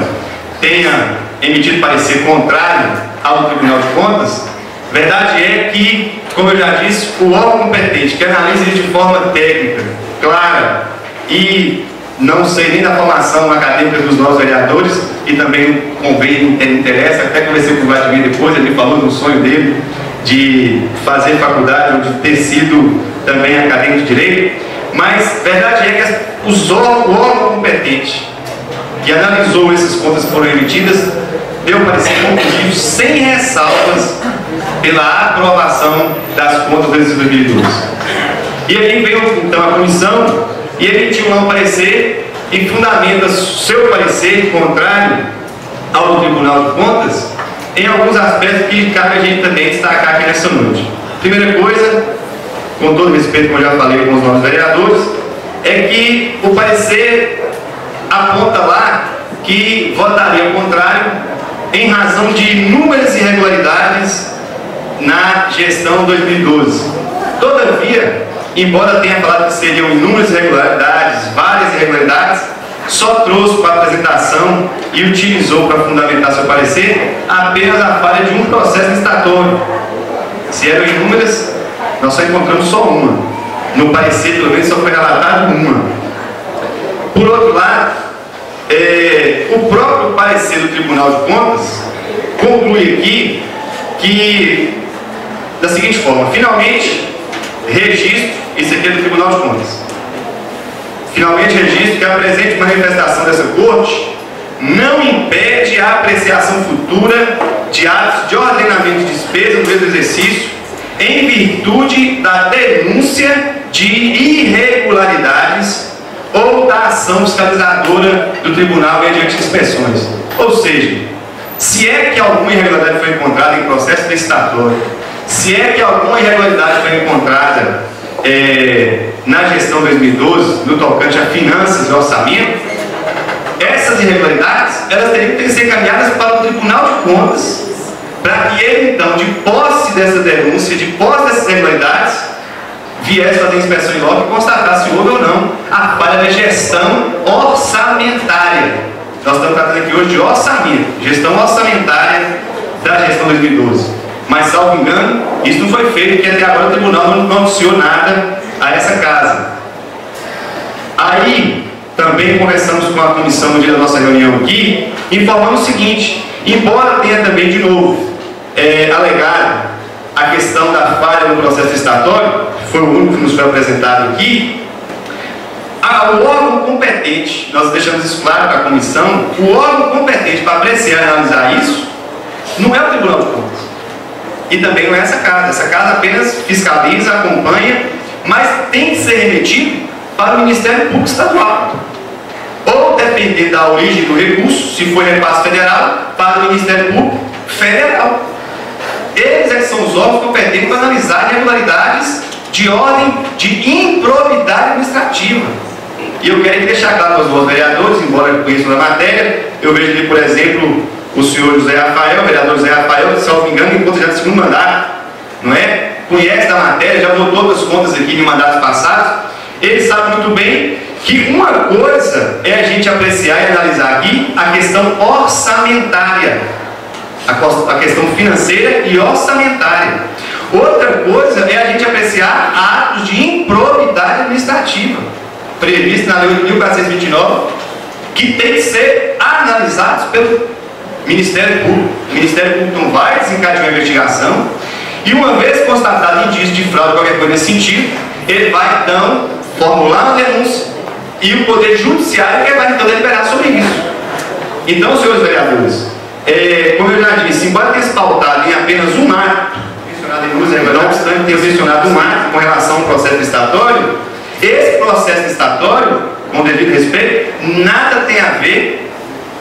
tenha emitido parecer contrário ao Tribunal de Contas, verdade é que, como eu já disse, o órgão competente que analisa isso de forma técnica, clara e não sei nem da formação acadêmica dos nossos vereadores, e também convém, interessa, até conversei com o Vladimir depois, ele falou do sonho dele de fazer faculdade ou de ter sido também acadêmico de Direito, mas verdade é que o órgão competente que analisou essas contas que foram emitidas deu parecer conclusivo sem ressalvas pela aprovação das contas do exercício 2012. E aí veio então a comissão e emitiu um parecer e fundamenta seu parecer contrário ao do Tribunal de Contas em alguns aspectos que cabe a gente também destacar aqui nessa noite. Primeira coisa, com todo respeito, como eu já falei com os nossos vereadores, é que o parecer aponta lá que votaria contrário em razão de inúmeras irregularidades na gestão 2012. Todavia, embora tenha falado que seriam inúmeras irregularidades, várias irregularidades, só trouxe para a apresentação e utilizou para fundamentar seu parecer apenas a falha de um processo licitatório. Se eram inúmeras, nós só encontramos só uma. No parecer, pelo menos, só foi relatado uma. Por outro lado, o próprio parecer do Tribunal de Contas conclui aqui que, da seguinte forma: finalmente, registro, isso aqui é do Tribunal de Contas, finalmente registro que a presente manifestação dessa Corte não impede a apreciação futura de atos de ordenamento de despesa do mesmo exercício em virtude da denúncia de irregularidades ou da ação fiscalizadora do Tribunal mediante inspeções. Ou seja, se é que alguma irregularidade foi encontrada em processo licitatório, se é que alguma irregularidade foi encontrada na gestão 2012, no tocante a finanças e orçamento, essas irregularidades, elas teriam que ser encaminhadas para o Tribunal de Contas, para que ele, então, de posse dessa denúncia, de posse dessas irregularidades, viesse fazer inspeção em loco e constatasse se houve ou não a falha da gestão orçamentária. Nós estamos tratando aqui hoje de orçamento, gestão orçamentária da gestão 2012. Mas, salvo engano, isso não foi feito, porque até agora o tribunal não noticiou nada a essa casa. Aí, também conversamos com a comissão no dia da nossa reunião aqui, informando o seguinte: embora tenha também, de novo, alegado a questão da falha no processo licitatório, que foi o único que nos foi apresentado aqui, o órgão competente, nós deixamos isso claro para a comissão, o órgão competente para apreciar e analisar isso não é o Tribunal de Contas. E também não é essa casa apenas fiscaliza, acompanha, mas tem que ser remetido para o Ministério Público Estadual. Ou, dependendo da origem do recurso, se for repasse federal, para o Ministério Público Federal. Eles é que são os órgãos competentes para analisar irregularidades de ordem de improbidade administrativa. E eu quero deixar claro para os nossos vereadores, embora conheçam a matéria, eu vejo ali, por exemplo, o senhor José Rafael, o vereador José Rafael, se não me engano, enquanto já de segundo mandato, não é? Conhece da matéria, já botou todas as contas aqui de mandatos passados. Ele sabe muito bem que uma coisa é a gente apreciar e analisar aqui a questão orçamentária, a questão financeira e orçamentária. Outra coisa é a gente apreciar atos de improbidade administrativa, previsto na Lei 8.429, que tem que ser analisados pelo Ministério Público. O Ministério Público não vai desencadear uma investigação e, uma vez constatado indício de fraude, qualquer coisa nesse sentido, ele vai então formular uma denúncia e o Poder Judiciário que vai então deliberar sobre isso. Então, senhores vereadores, como eu já disse, embora tenha se pautado em apenas um ato, mencionado em duas, não obstante ter mencionado um ato com relação ao processo licitatório, esse processo licitatório, com devido respeito, nada tem a ver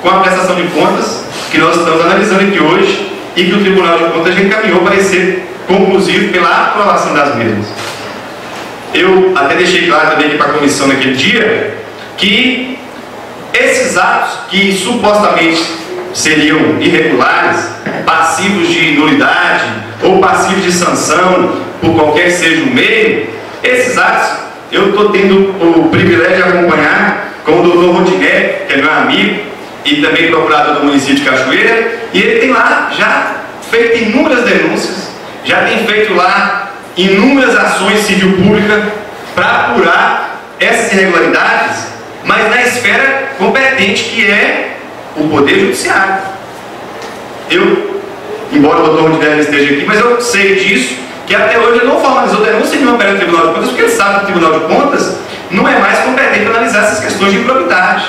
com a prestação de contas que nós estamos analisando aqui hoje e que o Tribunal de Contas já encaminhou para ser conclusivo pela aprovação das mesmas. Eu até deixei claro também aqui para a comissão naquele dia que esses atos que supostamente seriam irregulares, passivos de nulidade ou passivos de sanção, por qualquer que seja o meio, esses atos eu estou tendo o privilégio de acompanhar com o doutor Rodinei, que é meu amigo e também procurador do município de Cachoeira, e ele tem lá já feito inúmeras denúncias, já tem feito lá inúmeras ações civil pública para apurar essas irregularidades, mas na esfera competente, que é o Poder Judiciário. Eu, embora o doutor Rodinei esteja aqui, mas eu sei disso, que até hoje ele não formalizou denúncia nenhuma perante o Tribunal de Contas, porque ele sabe que o Tribunal de Contas não é mais competente para analisar essas questões de improbidade.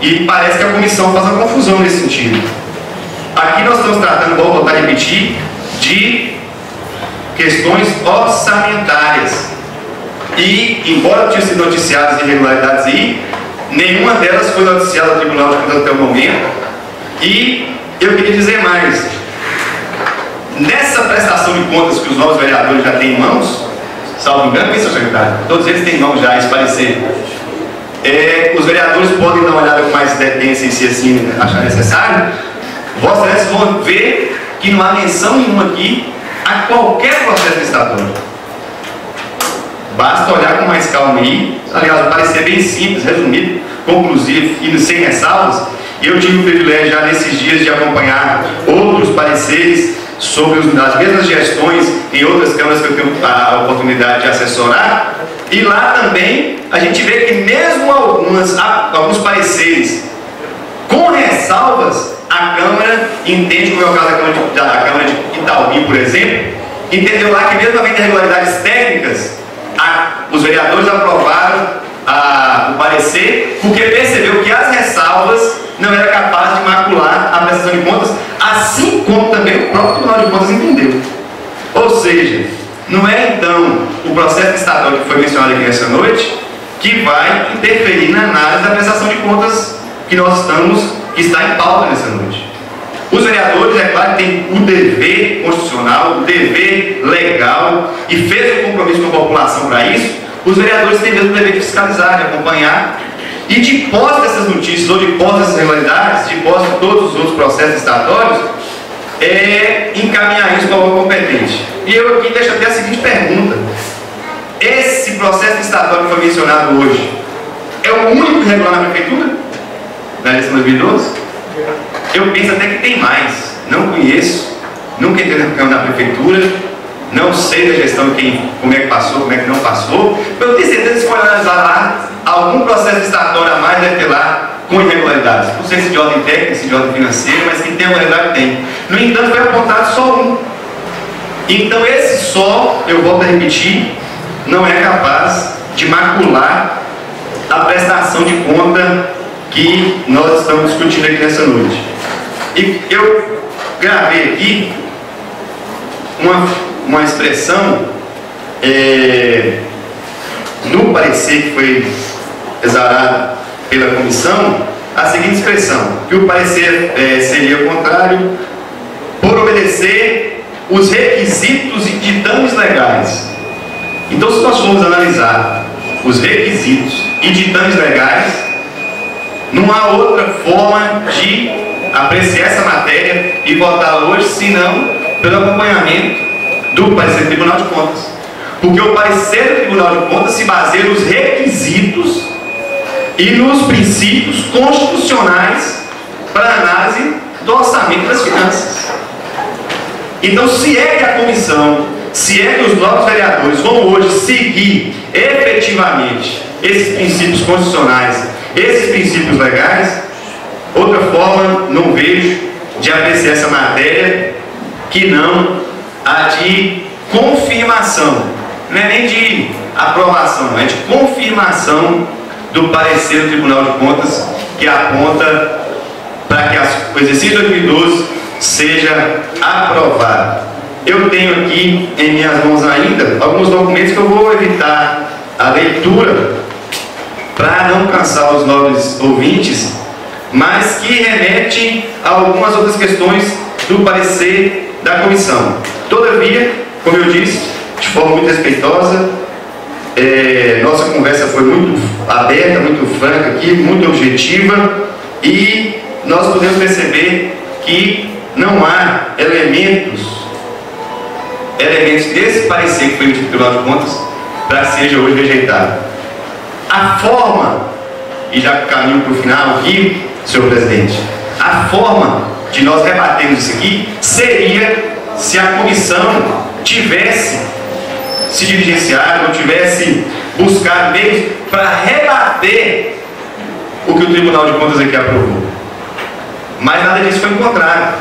E parece que a comissão faz uma confusão nesse sentido. Aqui nós estamos tratando, vou voltar a repetir, de questões orçamentárias. E, embora tenham sido noticiadas irregularidades aí, nenhuma delas foi noticiada ao Tribunal de Contas até o momento. E eu queria dizer mais. Nessa prestação de contas que os novos vereadores já têm em mãos, salvo engano, é isso, secretário? Todos eles têm em mãos já esse parecer. Os vereadores podem dar uma olhada com mais detência, se assim achar necessário. Vossas Excelências vão ver que não há menção nenhuma aqui a qualquer processo licitatório. Basta olhar com mais calma aí. Aliás, o parecer é bem simples, resumido, conclusivo e sem ressalvas. E eu tive o privilégio já nesses dias de acompanhar outros pareceres sobre as mesmas gestões em outras câmaras que eu tenho a oportunidade de assessorar. E lá também a gente vê que mesmo alguns pareceres com ressalvas, a Câmara entende, como é o caso da Câmara de Italbi, por exemplo, entendeu lá que mesmo havendo irregularidades técnicas, os vereadores aprovaram o parecer, porque percebeu que as ressalvas não era capaz de macular a prestação de contas, assim como também o próprio Tribunal de Contas entendeu. Ou seja, não é então o processo licitatório que foi mencionado aqui nessa noite que vai interferir na análise da prestação de contas que está em pauta nessa noite. Os vereadores, é claro, têm o dever constitucional, o dever legal, e fez um compromisso com a população para isso. Os vereadores têm mesmo o dever de fiscalizar, de acompanhar, e de posse dessas notícias, ou de posse dessas irregularidades, de posse de todos os outros processos licitatórios, encaminhar isso para o competente. E eu aqui deixo até a seguinte pergunta: esse processo licitatório que foi mencionado hoje é o único irregular na prefeitura? Na eleição de 2012? Eu penso até que tem mais. Não conheço, nunca entrei na prefeitura, não sei da gestão como é que passou, como é que não passou. Eu tenho certeza que se for analisar lá, algum processo licitatório a mais deve ter lá com irregularidades. Não sei se de ordem técnica, se de ordem financeira, mas que tem irregularidade tem. No entanto, foi apontado só um. Então esse só, eu volto a repetir, não é capaz de macular a prestação de conta que nós estamos discutindo aqui nessa noite. E eu gravei aqui uma expressão no parecer que foi exarado pela comissão, a seguinte expressão: que o parecer seria o contrário, por obedecer os requisitos e ditames legais. Então, se nós formos analisar os requisitos e ditames legais, não há outra forma de apreciar essa matéria e votá-la hoje, senão pelo acompanhamento do parecer do Tribunal de Contas. Porque o parecer do Tribunal de Contas se baseia nos requisitos e nos princípios constitucionais para análise do orçamento das finanças. Então, se é que a comissão, se é que os novos vereadores vão hoje seguir efetivamente esses princípios constitucionais, esses princípios legais, outra forma não vejo de apreciar essa matéria que não a de confirmação. Não é nem de aprovação, é de confirmação do parecer do Tribunal de Contas, que aponta para que o exercício de 2012 seja aprovado. Eu tenho aqui em minhas mãos ainda alguns documentos que eu vou evitar a leitura para não cansar os nobres ouvintes, mas que remetem a algumas outras questões do parecer da comissão. Todavia, como eu disse, de forma muito respeitosa, nossa conversa foi muito aberta, muito franca aqui, muito objetiva, e nós podemos perceber que não há elementos desse parecer que foi emitido pelo Tribunal de Contas para que seja hoje rejeitado. A forma, e já caminho para o final aqui, senhor presidente, a forma de nós rebatermos isso aqui seria se a comissão tivesse se diligenciado ou tivesse buscado meios para rebater o que o Tribunal de Contas aqui aprovou. Mas nada disso foi encontrado.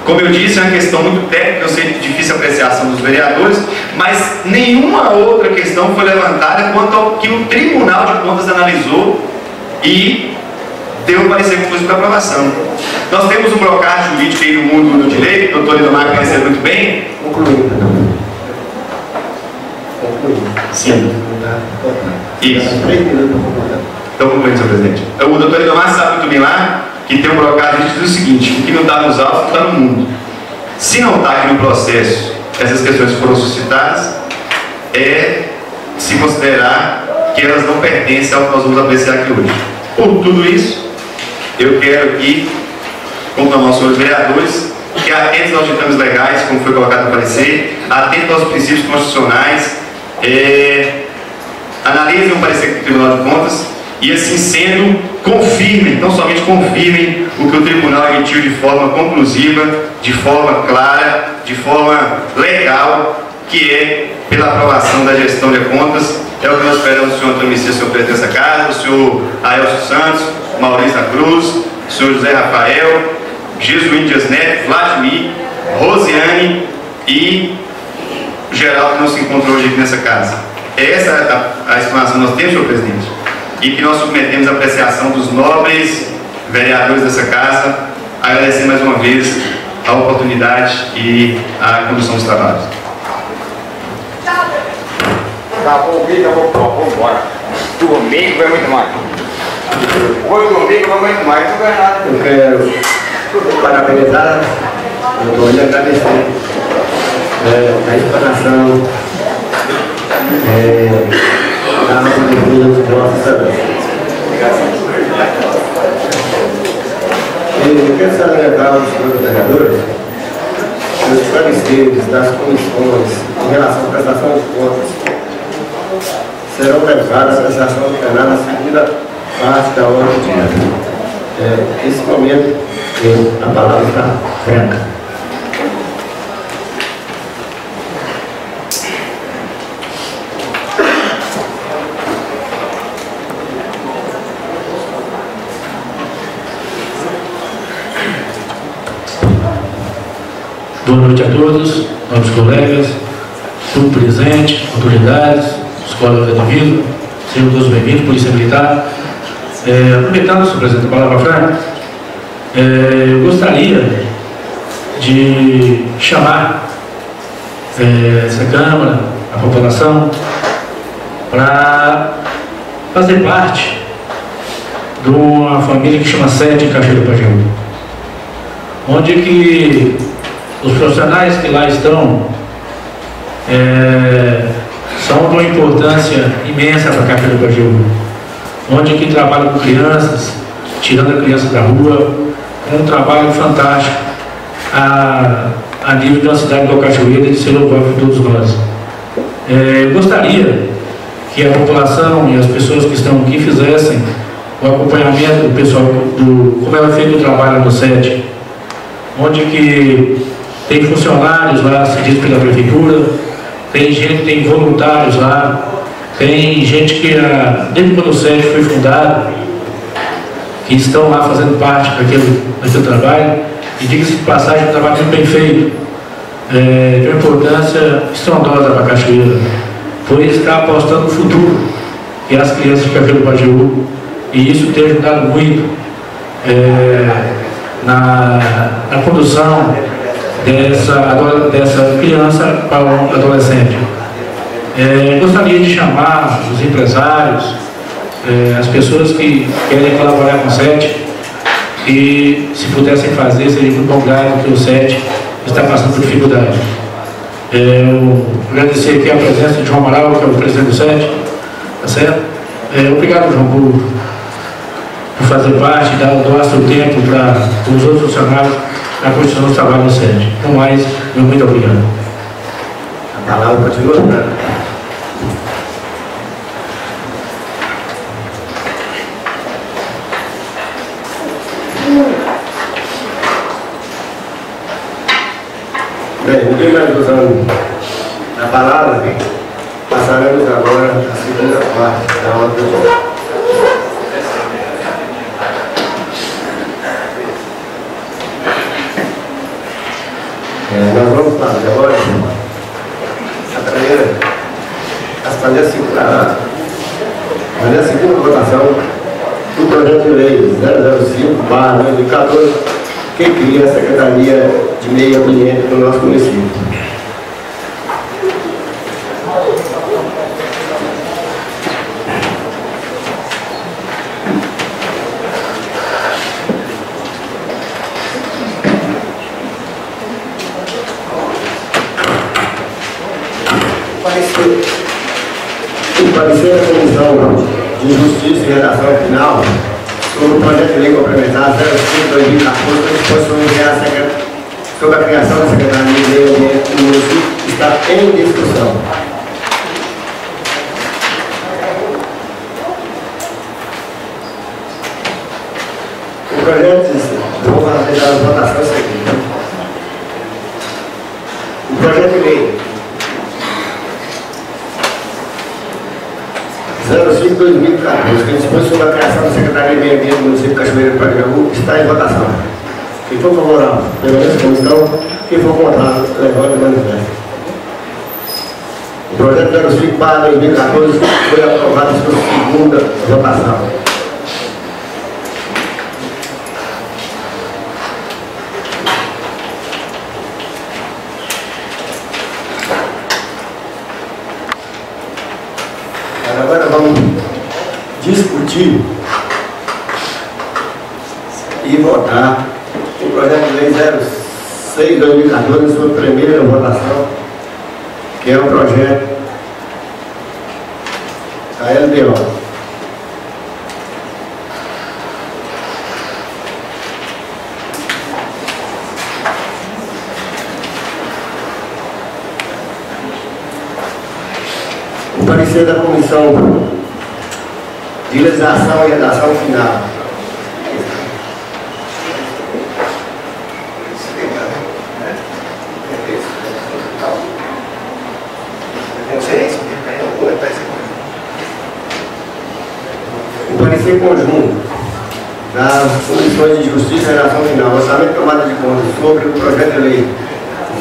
Como eu disse, é uma questão muito técnica, eu sei de difícil apreciação dos vereadores, mas nenhuma outra questão foi levantada quanto ao que o Tribunal de Contas analisou e deu um parecer conclusivo para aprovação. Nós temos um brocado jurídico aí no mundo do direito, o doutor Lindomar conhece muito bem. Concluindo. Sim. Isso. 3 minutos para concluir. Então, concluindo, senhor presidente. O doutor Lindomar sabe muito bem lá que tem um brocado que diz o seguinte: o que não está nos autos não está no mundo. Se não está aqui no processo, essas questões foram suscitadas, é se considerar que elas não pertencem ao que nós vamos apreciar aqui hoje. Por tudo isso, eu quero aqui conclamar aos senhores vereadores que atentos aos ditames legais, como foi colocado no parecer, atentos aos princípios constitucionais, analisem o parecer do Tribunal de Contas e, assim sendo, confirmem, não somente confirmem o que o Tribunal emitiu de forma conclusiva, de forma clara, de forma legal, que é pela aprovação da gestão de contas. É o que nós esperamos do senhor Antônio Messias, senhor presidente dessa casa, do senhor Aelcio Santos, Maurício da Cruz, do senhor José Rafael, Jesuíno Dias Neto, Vladimir, Rosiane e Geraldo, que não se encontrou hoje aqui nessa casa. Essa é a explanação que nós temos, senhor presidente, e que nós submetemos à apreciação dos nobres vereadores dessa casa, agradecendo mais uma vez a oportunidade e a condução dos trabalhos. Tá bom, vida, vamos embora. Domingo vai muito mais. Hoje domingo vai muito mais, não vai nada. Eu quero parabenizar, eu estou lhe agradecer a explanação da nossa defesa de nossa saúde. Eu quero salientar aos senhores vereadores que os pareceres das comissões em relação à prestação de contas serão levados à prestação do plenário na segunda parte da hora do dia. Nesse momento, a palavra está franca. Boa noite a todos, novos colegas, público presente, autoridades, escola de vida, sejam todos bem-vindos, Polícia Militar. Aproveitando, senhor presidente, a palavra franca, eu gostaria de chamar essa Câmara, a população, para fazer parte de uma família que chama Sete em Cachoeira do Pajeú, onde que os profissionais que lá estão são de uma importância imensa para a Cachoeira do Pajeú, onde que trabalham com crianças, tirando a criança da rua, é um trabalho fantástico a nível de uma cidade do Cachoeira, de ser louvado por todos nós. Eu gostaria que a população e as pessoas que estão aqui fizessem o acompanhamento do pessoal, como é feito o trabalho no SET, onde que tem funcionários lá cedidos pela prefeitura, tem gente, tem voluntários lá, tem gente que desde quando o SET foi fundado, que estão lá fazendo parte daquele trabalho, e diga-se de passagem, um trabalho muito bem feito, de uma importância estrondosa para a Cachoeira, pois está apostando no futuro, que é as crianças de Cachoeira do Pajeú, e isso tem ajudado muito na condução dessa criança para o adolescente. Gostaria de chamar os empresários, as pessoas que querem colaborar com o SET, e se pudessem fazer, seria muito bom, porque o SET está passando por dificuldade. Agradecer aqui a presença de João Amaral, que é o presidente do SET, tá certo? Obrigado, João, por por fazer parte, doar seu tempo para os outros funcionários na continuação do trabalho no SED. No mais, meu muito obrigado. A palavra continua, né? Bem, ninguém mais usando a palavra, passaremos agora a segunda parte da aula do dia. Nós vamos fazer agora fazer a segunda votação do projeto de lei 005/2014, que cria a Secretaria de Meio Ambiente do nosso município. Parecer da Comissão de Justiça e Redação Final sobre o projeto de lei complementar 05/2014, que disposições sobre a criação da Secretaria de Meio Ambiente do município está em discussão. O projeto diz, vou fazer as votações seguintes. O projeto de lei 05/2014, que dispõe sobre a criação da Secretaria de Meio Ambiente do município de Cachoeira do Pajeú, está em votação. Quem for favorável, permanece como estão. Quem for contrário, levante o manifesto. O projeto 05/2014 foi aprovado em sua segunda votação. Agora vamos discutir e votar o projeto de lei 06/2014 em sua primeira votação, que é o projeto da LDO. O parecer da Comissão de Legislação e Redação Final. O parecer conjunto das Comissões de Justiça e Redação Final, orçamento e tomada de contas sobre o projeto de lei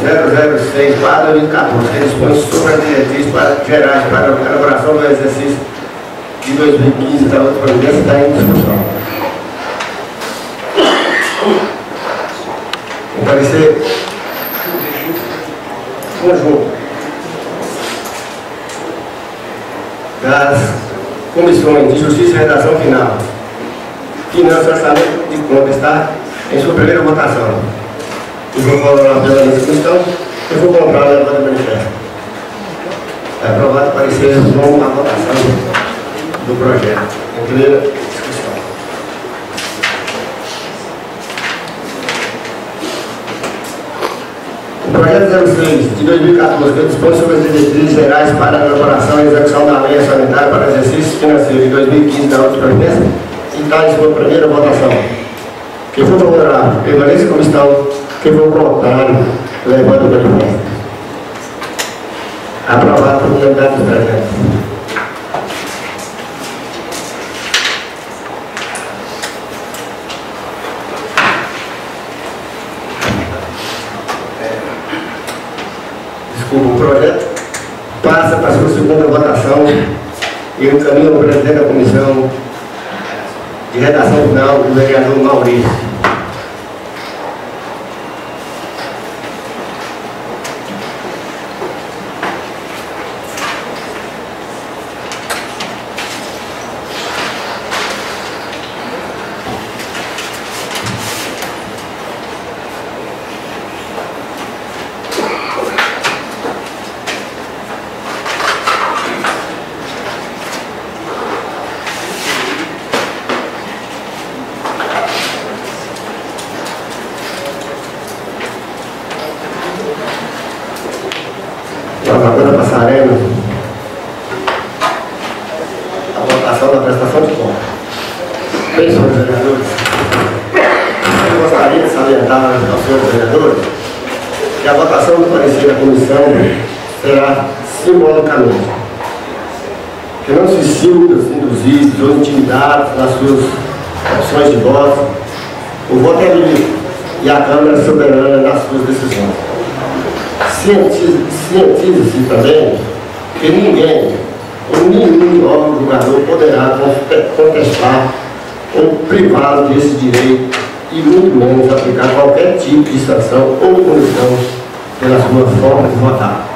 006/2014, que dispõe sobre as diretrizes gerais para a elaboração do exercício de 2015 da outra providência, está em discussão. O parecer conjunto das Comissões de Justiça e Redação Final, Finanças e Orçamento de Contas, está em sua primeira votação. E vou falar pela discussão, eu vou comprar a levada do manifesto. É aprovado o parecer com a votação do projeto. Em primeira discussão. O projeto 06/2014, que dispõe sobre as diretrizes gerais para a elaboração e execução da lei orçamentária para o exercício financeiro de 2015 da outra providência, está em sua primeira votação. Quem for favorável, permaneça como estão. Quem for contrário, levanta o manifesto. Aprovado por unanimidade dos presentes. Desculpa, o projeto passa para a sua segunda votação e encaminha o presidente da Comissão de Redação Final, o vereador Maurício. Salvador da Passarela, a votação da prestação de contas. Bem, senhores vereadores, eu gostaria de salientar aos senhores vereadores que a votação do parecer da comissão será simbolicamente, que não se sintam induzidos ou intimidados nas suas opções de voto. O voto é livre e a Câmara é soberana nas suas decisões. Cientize-se também que ninguém ou nenhum órgão julgador poderá contestar ou privá-lo desse direito e muito menos aplicar qualquer tipo de sanção ou punição pela sua forma de votar.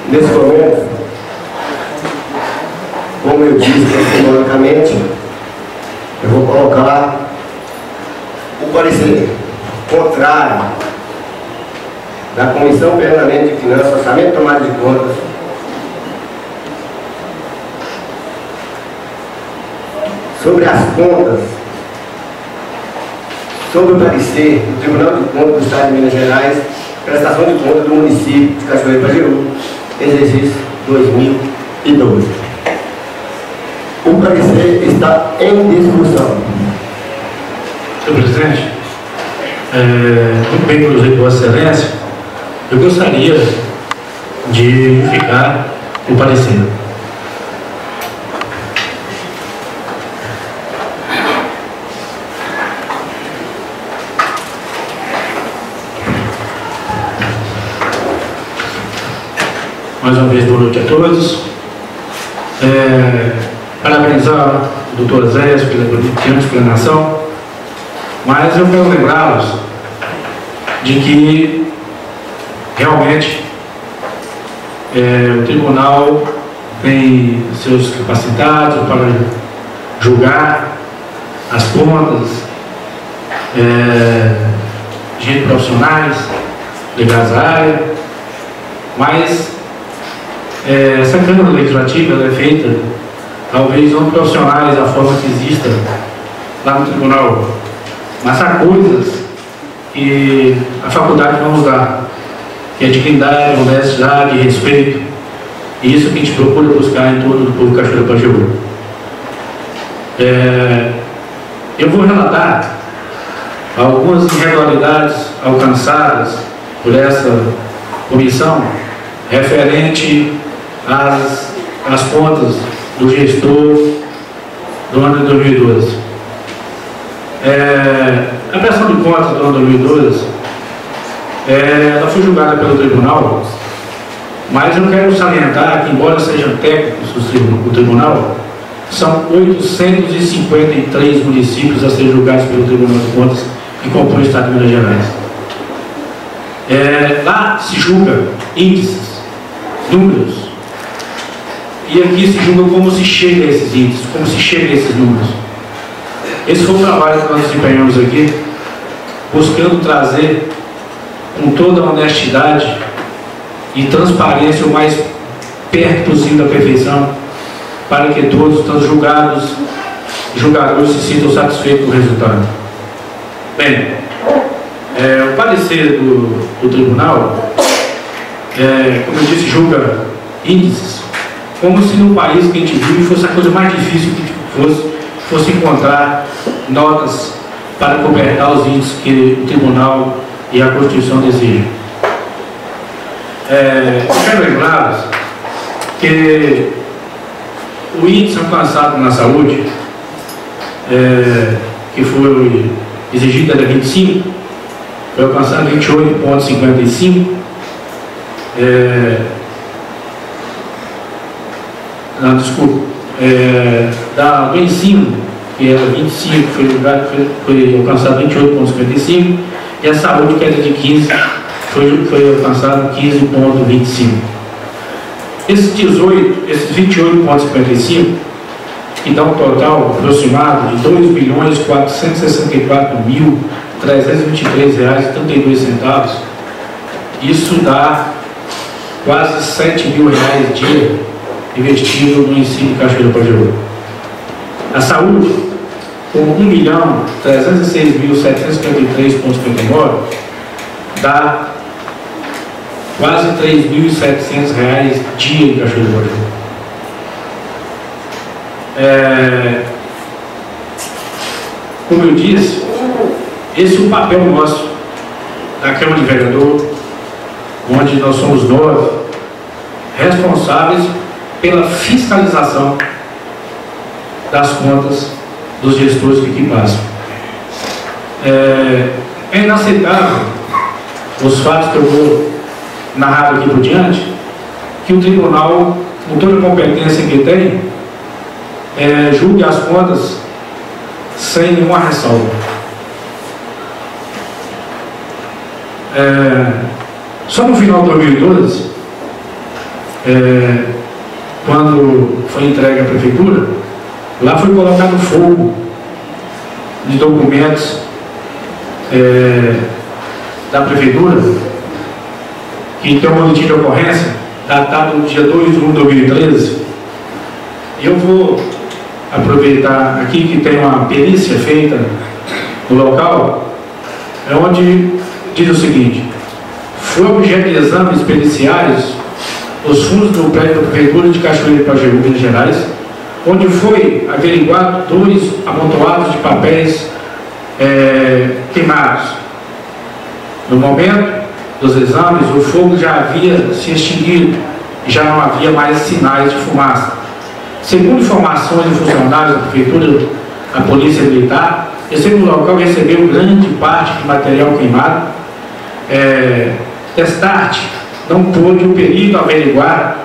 Nesse momento, como eu disse simbolicamente, eu vou colocar o parecer contrário da Comissão Permanente de Finanças, Orçamento e Tomada de Contas sobre as contas, sobre o parecer do Tribunal de Contas do Estado de Minas Gerais, prestação de contas do município de Cachoeiro do Pajeú, exercício 2012. O parecer está em discussão. Senhor presidente, muito bem conduzido, Vossa Excelência, eu gostaria de unificar o parecer. Mais uma vez, boa noite a todos. Parabenizar o doutor Zé pela brilhante explanação, mas eu quero lembrá-los de que realmente o tribunal tem seus capacitados para julgar as contas, gente profissionais ligados à área, mas essa Câmara Legislativa ela é feita, talvez não profissionais da forma que exista lá no tribunal, mas há coisas que a faculdade não nos dá, que é dignidade, honestidade, respeito, e isso que a gente procura buscar em todo o povo Cachoeiro do Pajeú. Eu vou relatar algumas irregularidades alcançadas por essa comissão referente às contas do gestor do ano de 2012. A prestação de contas do ano de 2012 ela foi julgada pelo tribunal, mas eu quero salientar que, embora sejam técnicos o tribunal, são 853 municípios a serem julgados pelo Tribunal de Contas que compõem o Estado de Minas Gerais. Lá se julga índices, números, e aqui se julga como se chega a esses índices, como se chega a esses números. Esse foi o trabalho que nós desempenhamos aqui, buscando trazer com toda a honestidade e transparência o mais perto possível da perfeição, para que todos, tanto julgados e julgadores, se sintam satisfeitos com o resultado. Bem, o parecer do tribunal, como eu disse, julga índices, como se no país que a gente vive fosse a coisa mais difícil que fosse encontrar notas para cobertar os índices que o tribunal e a Constituição desejam. Eu quero lembrá-los que o índice alcançado na saúde, que foi exigido era 25, foi alcançado 28,55. Desculpa, do ensino que era 25, foi alcançado 28,55, e a saúde, queda de 15, foi alcançado 15,25. Esses 28,55, que dá um total aproximado de R$ 2.464.323,32, isso dá quase R$ 7 mil dia investido no ensino de Cachoeira do Pajeú. A saúde, com R$ 1.306.753,59, dá quase R$ 3.700 dia de Cachoeira do Pajeú. Como eu disse, esse é o papel nosso da Câmara de Vereador, onde nós somos nós responsáveis pela fiscalização das contas dos gestores que aqui passam. É inaceitável os fatos que eu vou narrar aqui por diante, que o tribunal, com toda a competência que tem, julgue as contas sem nenhuma ressalva. Só no final de 2012, quando foi entregue à prefeitura, lá foi colocado fogo de documentos da prefeitura, que tem um boletim de ocorrência datado no dia 2/1/2013. Eu vou aproveitar aqui que tem uma perícia feita no local, onde diz o seguinte: foi objeto de exames periciais os fundos do prédio da Prefeitura de Cachoeira do Pajeú, Minas Gerais, onde foi averiguado 2 amontoados de papéis queimados. No momento dos exames, o fogo já havia se extinguido e já não havia mais sinais de fumaça. Segundo informações de funcionários da Prefeitura, a Polícia Militar, esse local recebeu grande parte de material queimado. Destarte não pôde o perito averiguar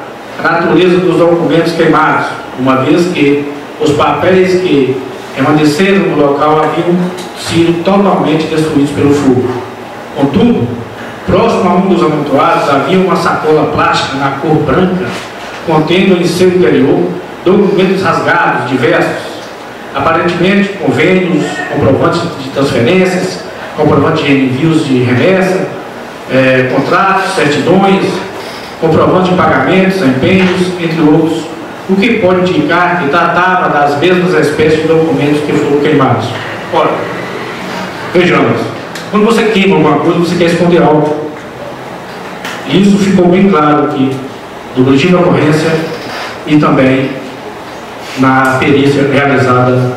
a natureza dos documentos queimados, uma vez que os papéis que permaneceram no local haviam sido totalmente destruídos pelo fogo. Contudo, próximo a um dos amontoados havia uma sacola plástica na cor branca, contendo em seu interior documentos rasgados diversos, aparentemente convênios, comprovantes de transferências, comprovantes de envios de remessa, contratos, certidões, comprovantes de pagamentos, empenhos, entre outros, o que pode indicar que tratava das mesmas espécies de documentos que foram queimados. Ora, vejamos, quando você queima alguma coisa, você quer esconder algo. Isso ficou bem claro aqui no boletim de ocorrência e também na perícia realizada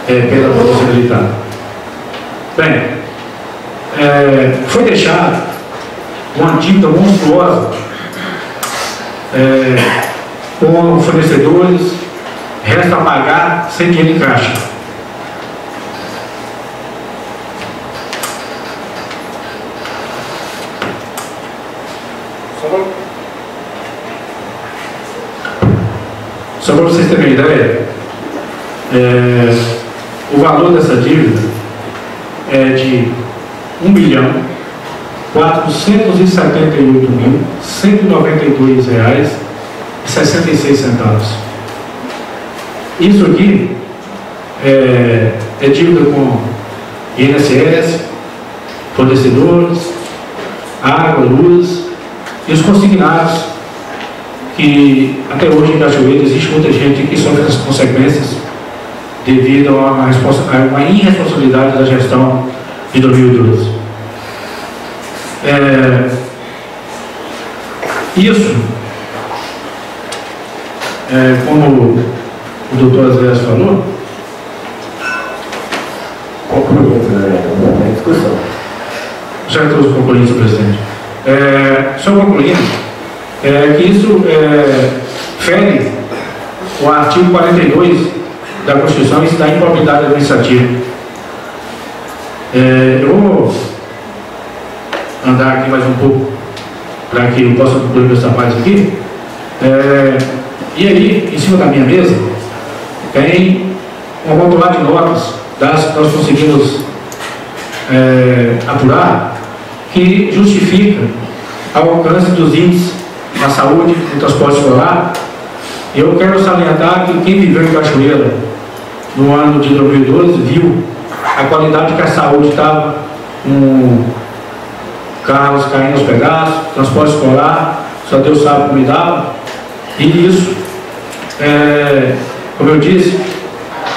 pela Polícia Militar. Bem, foi deixada uma dívida monstruosa com fornecedores, resta a pagar sem dinheiro em caixa. Só para vocês terem uma ideia, o valor dessa dívida é de R$1.478.192,66. Isso aqui é dívida com INSS, fornecedores, água, luz e os consignados, que até hoje em Cachoeira existe muita gente que sofre as consequências devido a uma irresponsabilidade da gestão de 2012. Isso, como o doutor Azéas falou, discussão. já estou concluindo, senhor presidente. Só concluindo, que isso fere o artigo 42 da Constituição, isso dá improbidade administrativa. Eu vou andar aqui mais um pouco para que eu possa concluir essa parte aqui. E aí, em cima da minha mesa, tem um amontoado de notas das que nós conseguimos apurar, que justifica o alcance dos índices na saúde, no transporte escolar. Eu quero salientar que quem viveu em Cachoeira no ano de 2012 viu a qualidade que a saúde estava, com carros caindo aos pedaços, transporte escolar, só Deus sabe como me dava. E isso, como eu disse,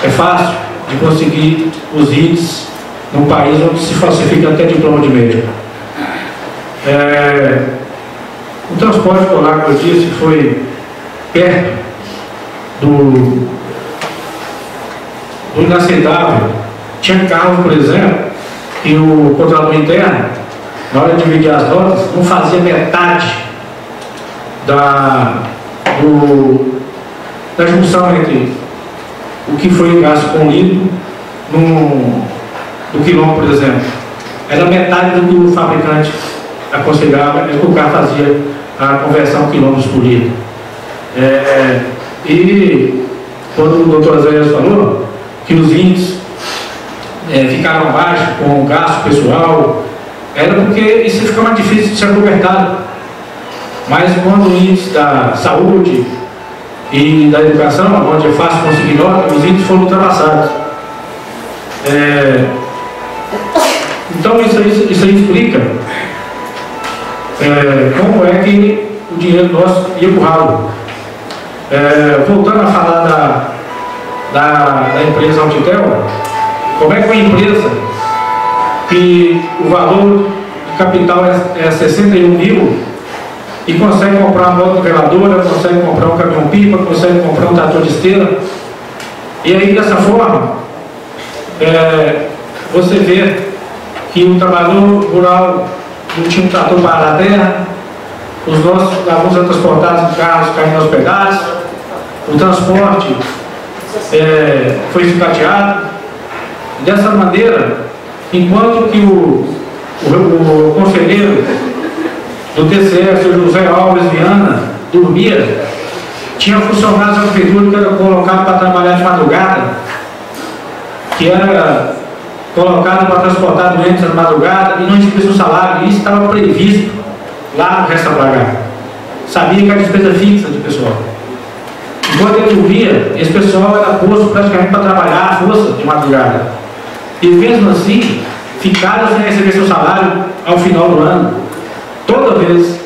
é fácil de conseguir os índices num país onde se falsifica até diploma de médico. O transporte escolar, como eu disse, foi perto do inaceitável. Tinha carro, por exemplo, que o controlador interno, na hora de dividir as notas, não fazia metade da junção entre o que foi gasto com o litro no quilômetro, por exemplo. Era metade do que o fabricante aconselhava, que o carro fazia a conversão quilômetros por litro. E quando o doutor Zé falou que os índices ficaram baixos com o gasto pessoal, era porque isso fica mais difícil de ser cobertado. Mas quando o índice da saúde e da educação, onde é fácil conseguir nota, os índices foram ultrapassados. Então isso aí explica como é que o dinheiro nosso ia para o ralo. Voltando a falar da empresa Altitel, como é que uma empresa que o valor de capital é 61 mil e consegue comprar uma moto veladora, consegue comprar um caminhão-pipa, consegue comprar um trator de esteira, e aí dessa forma você vê que o trabalhador rural não tinha um trator para arar a terra, os nossos alunos eram transportados em carros caindo aos pedaços, o transporte foi sucateado. Dessa maneira, enquanto que o conselheiro do TCE, o José Alves Viana, dormia, tinha funcionários da prefeitura que era colocado para trabalhar de madrugada, que era colocado para transportar doentes na madrugada e não recebia o salário. Isso estava previsto lá no Resta Pagar. Sabia que era despesa fixa de pessoal. Enquanto ele dormia, esse pessoal era posto praticamente para trabalhar à força de madrugada. E mesmo assim, ficaram sem receber seu salário ao final do ano. Toda vez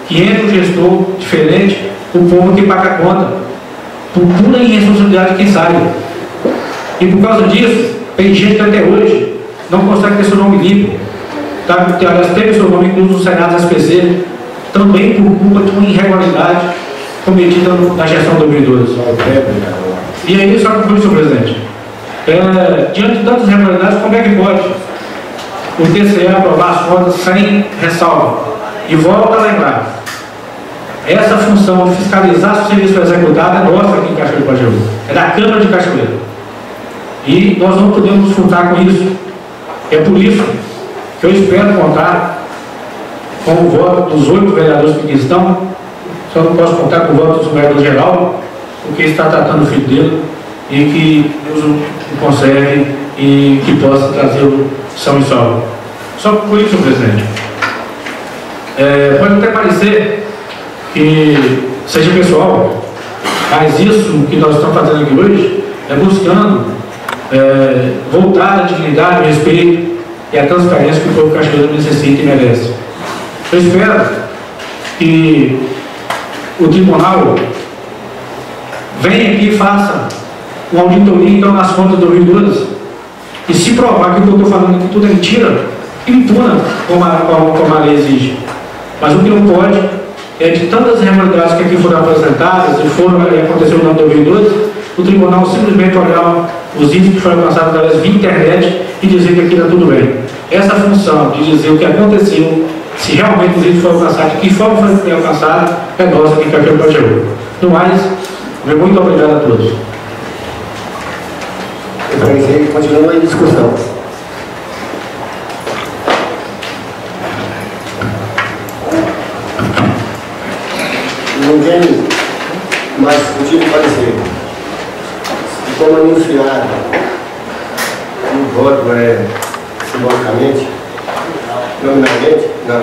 que entra um gestor diferente, o povo que paga a conta, por pura irresponsabilidade de quem sai. E por causa disso, tem gente que até hoje não consegue ter seu nome limpo. Aliás, teve seu nome incluso no Senado da SPC, também por culpa de uma irregularidade cometida na gestão de 2012. E aí, só que foi, senhor presidente, diante de tantas irregularidades, como é que pode o TCE aprovar as contas sem ressalva? E volta a lembrar, essa função de fiscalizar se o serviço foi executado é nossa aqui em Cachoeira do Pajeú, é da Câmara de Cachoeira. E nós não podemos nos furtar com isso. É por isso que eu espero contar com o voto dos 8 vereadores que aqui estão. Só não posso contar com o voto do vereador geral, porque está tratando o filho dele e que Deus o conserve e que possa trazê-lo são e salvo. Só por isso, presidente. Pode até parecer que seja pessoal, mas isso que nós estamos fazendo aqui hoje é buscando voltar à dignidade, o respeito e a transparência que o povo cachoeiro necessita e merece. Eu espero que o tribunal venha aqui e faça uma auditoria então nas contas de 2012 e se provar que o que eu estou falando aqui tudo é mentira, impuna como a lei exige. Mas o que não pode é de tantas irregularidades que aqui foram apresentadas e aconteceu no ano de 2012, o tribunal simplesmente olhar os índices que foram alcançados através via internet e dizer que aquilo é tudo bem. Essa função de dizer o que aconteceu, se realmente os índices foram alcançados, de que forma foi alcançado, é nossa aqui em Cachoeira do Pajeú. No mais, muito obrigado a todos. Continuamos em discussão. Não tem mais motivo de parecer. como anunciado, o voto é simbolicamente, nominalmente, não.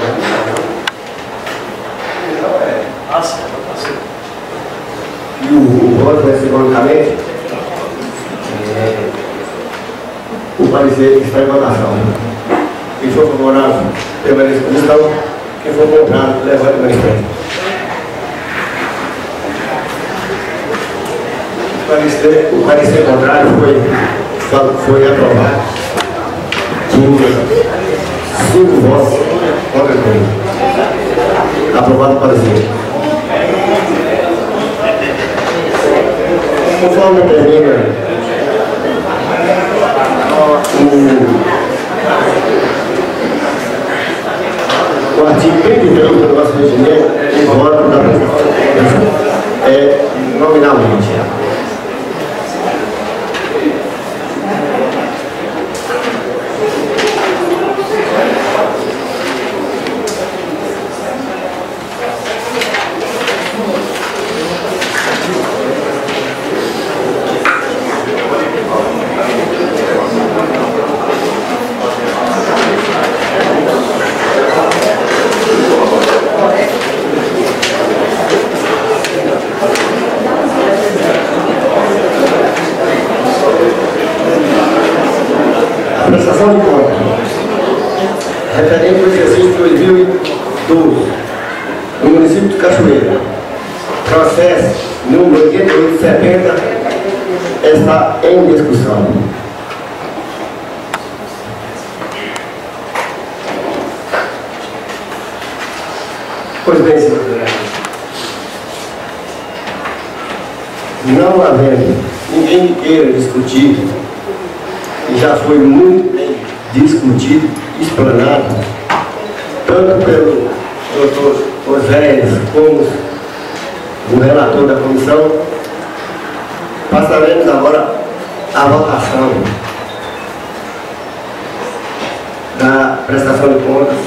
E o voto é simbolicamente, o parecer está em votação. Quem for favorável, permaneça como estão. Quem for contrário, levante o manifesto. O parecer contrário foi aprovado por 5 votos contra 3. Aprovado o parecer. Conforme termina o artigo 33 do nosso regimento, o voto da é nominalmente. Prestação de contas referente ao exercício de 2012 no município de Cachoeira, processo número 8870 está em discussão. Pois bem, senhor vereador, não havendo ninguém que queira discutir, e já foi muito bem discutido, explanado, tanto pelo doutor Oséias como o relator da comissão, passaremos agora à votação da prestação de contas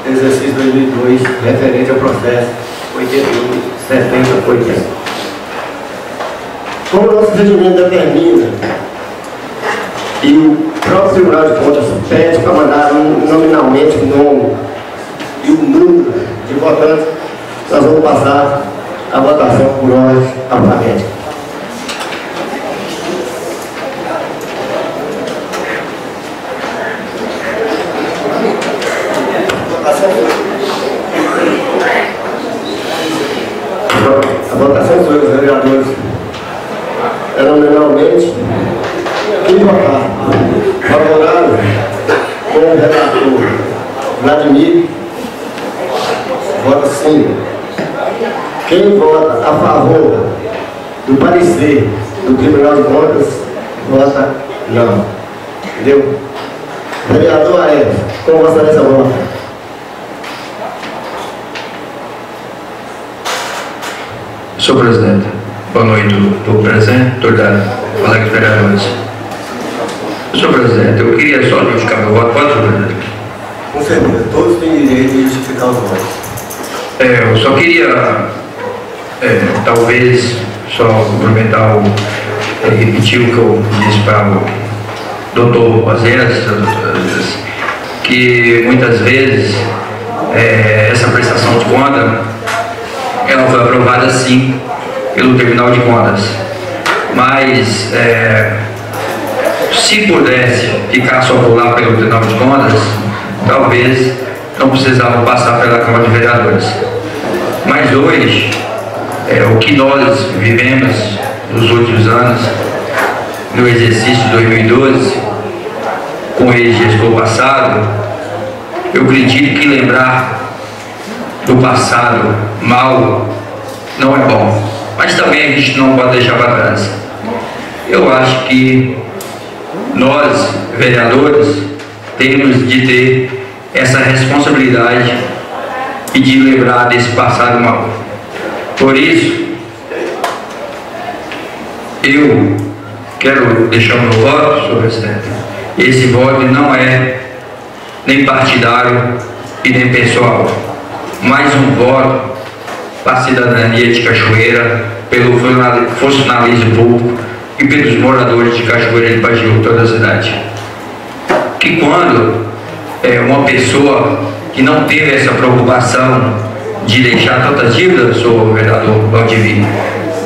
do exercício 2002, referente ao processo 81.70.80. Como o nosso regimento determina, e o próprio Tribunal de Contas pede para mandar nominalmente o nome e o número de votantes, nós vamos passar a votação por ordem alfabética. A votação sobre os vereadores é nominalmente. Quem votar favorável com o relator Vladimir, vota sim. Quem vota a favor do parecer do Tribunal de Contas, vota não. Entendeu? Vereador Aécio, como Vossa Excelência vota? Senhor Presidente, boa noite do presente, autoridade, colegas vereadores. Senhor Presidente, eu queria só justificar meu voto. Pode, senhor Presidente? Com certeza, todos têm direito de justificar os votos. Eu só queria, talvez, só complementar, repetir o que eu disse para o doutor Oséias, que muitas vezes essa prestação de conta, ela foi aprovada sim pelo Tribunal de Contas, mas se pudesse ficar só por lá pelo Tribunal de Contas, talvez não precisava passar pela Câmara de Vereadores. Mas hoje, o que nós vivemos nos últimos anos, no exercício de 2012, com o ex-gestor passado, eu acredito que lembrar do passado mal não é bom, mas também a gente não pode deixar para trás. Eu acho que nós, vereadores, temos de ter essa responsabilidade e de lembrar desse passado mal. Por isso, eu quero deixar o meu voto, senhor presidente. Esse voto não é nem partidário e nem pessoal, mas um voto para a cidadania de Cachoeira, pelo funcionalismo público e pelos moradores de Cachoeira de Pajeú, toda a cidade. Que quando uma pessoa que não teve essa preocupação de deixar tantas dívidas, senhor vereador Valdivino,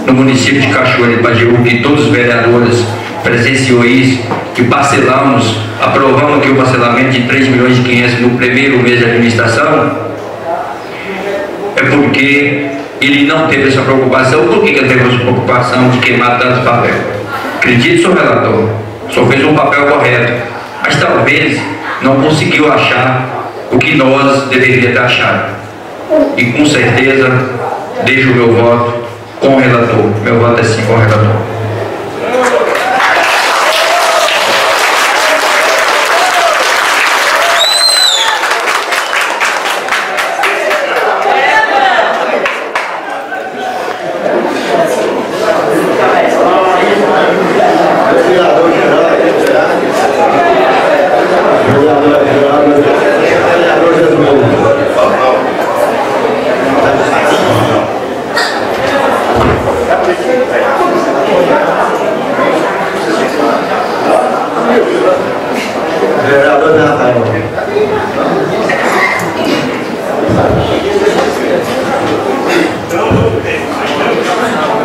no município de Cachoeira de Pajeú, que todos os vereadores presenciou isso, que parcelamos, aprovamos aqui o parcelamento de 3 milhões e 500 no primeiro mês de administração, é porque ele não teve essa preocupação. Por que ele teve essa preocupação de queimar tanto papel? Acredite, senhor relator, só fez um papel correto, mas talvez não conseguiu achar o que nós deveríamos ter achado. E com certeza deixo o meu voto com o relator. Meu voto é sim com o relator.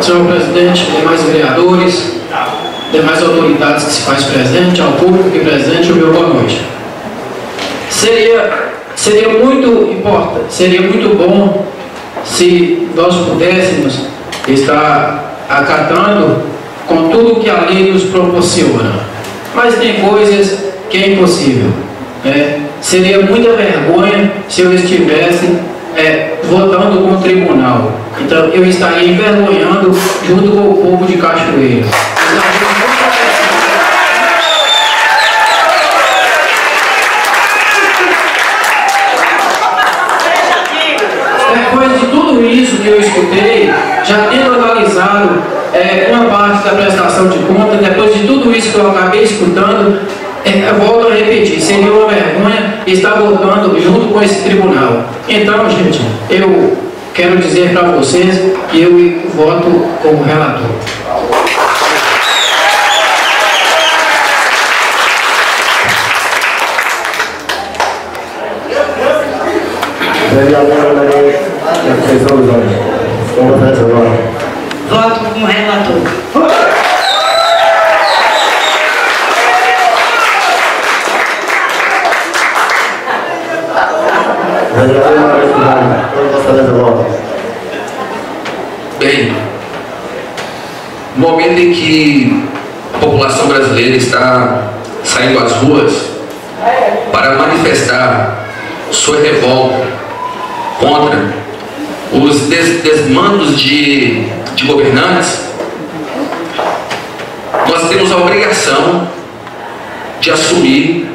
Senhor presidente, demais vereadores, demais autoridades que se faz presente, ao público que presente, o meu boa noite. Seria muito bom se nós pudéssemos estar acatando com tudo que a lei nos proporciona, mas tem coisas que é impossível, né? Seria muita vergonha se eu estivesse votando com o tribunal. Então eu estaria envergonhando junto com o povo de Cachoeira. Depois de tudo isso que eu escutei, já tendo analisado uma parte da prestação de contas, depois de tudo isso que eu acabei escutando, volto a repetir, seria uma vergonha estar votando junto com esse tribunal. Então, gente, eu quero dizer para vocês que eu voto como relator. Voto como relator. Bem, no momento em que a população brasileira está saindo às ruas para manifestar sua revolta contra os desmandos de governantes, nós temos a obrigação de assumir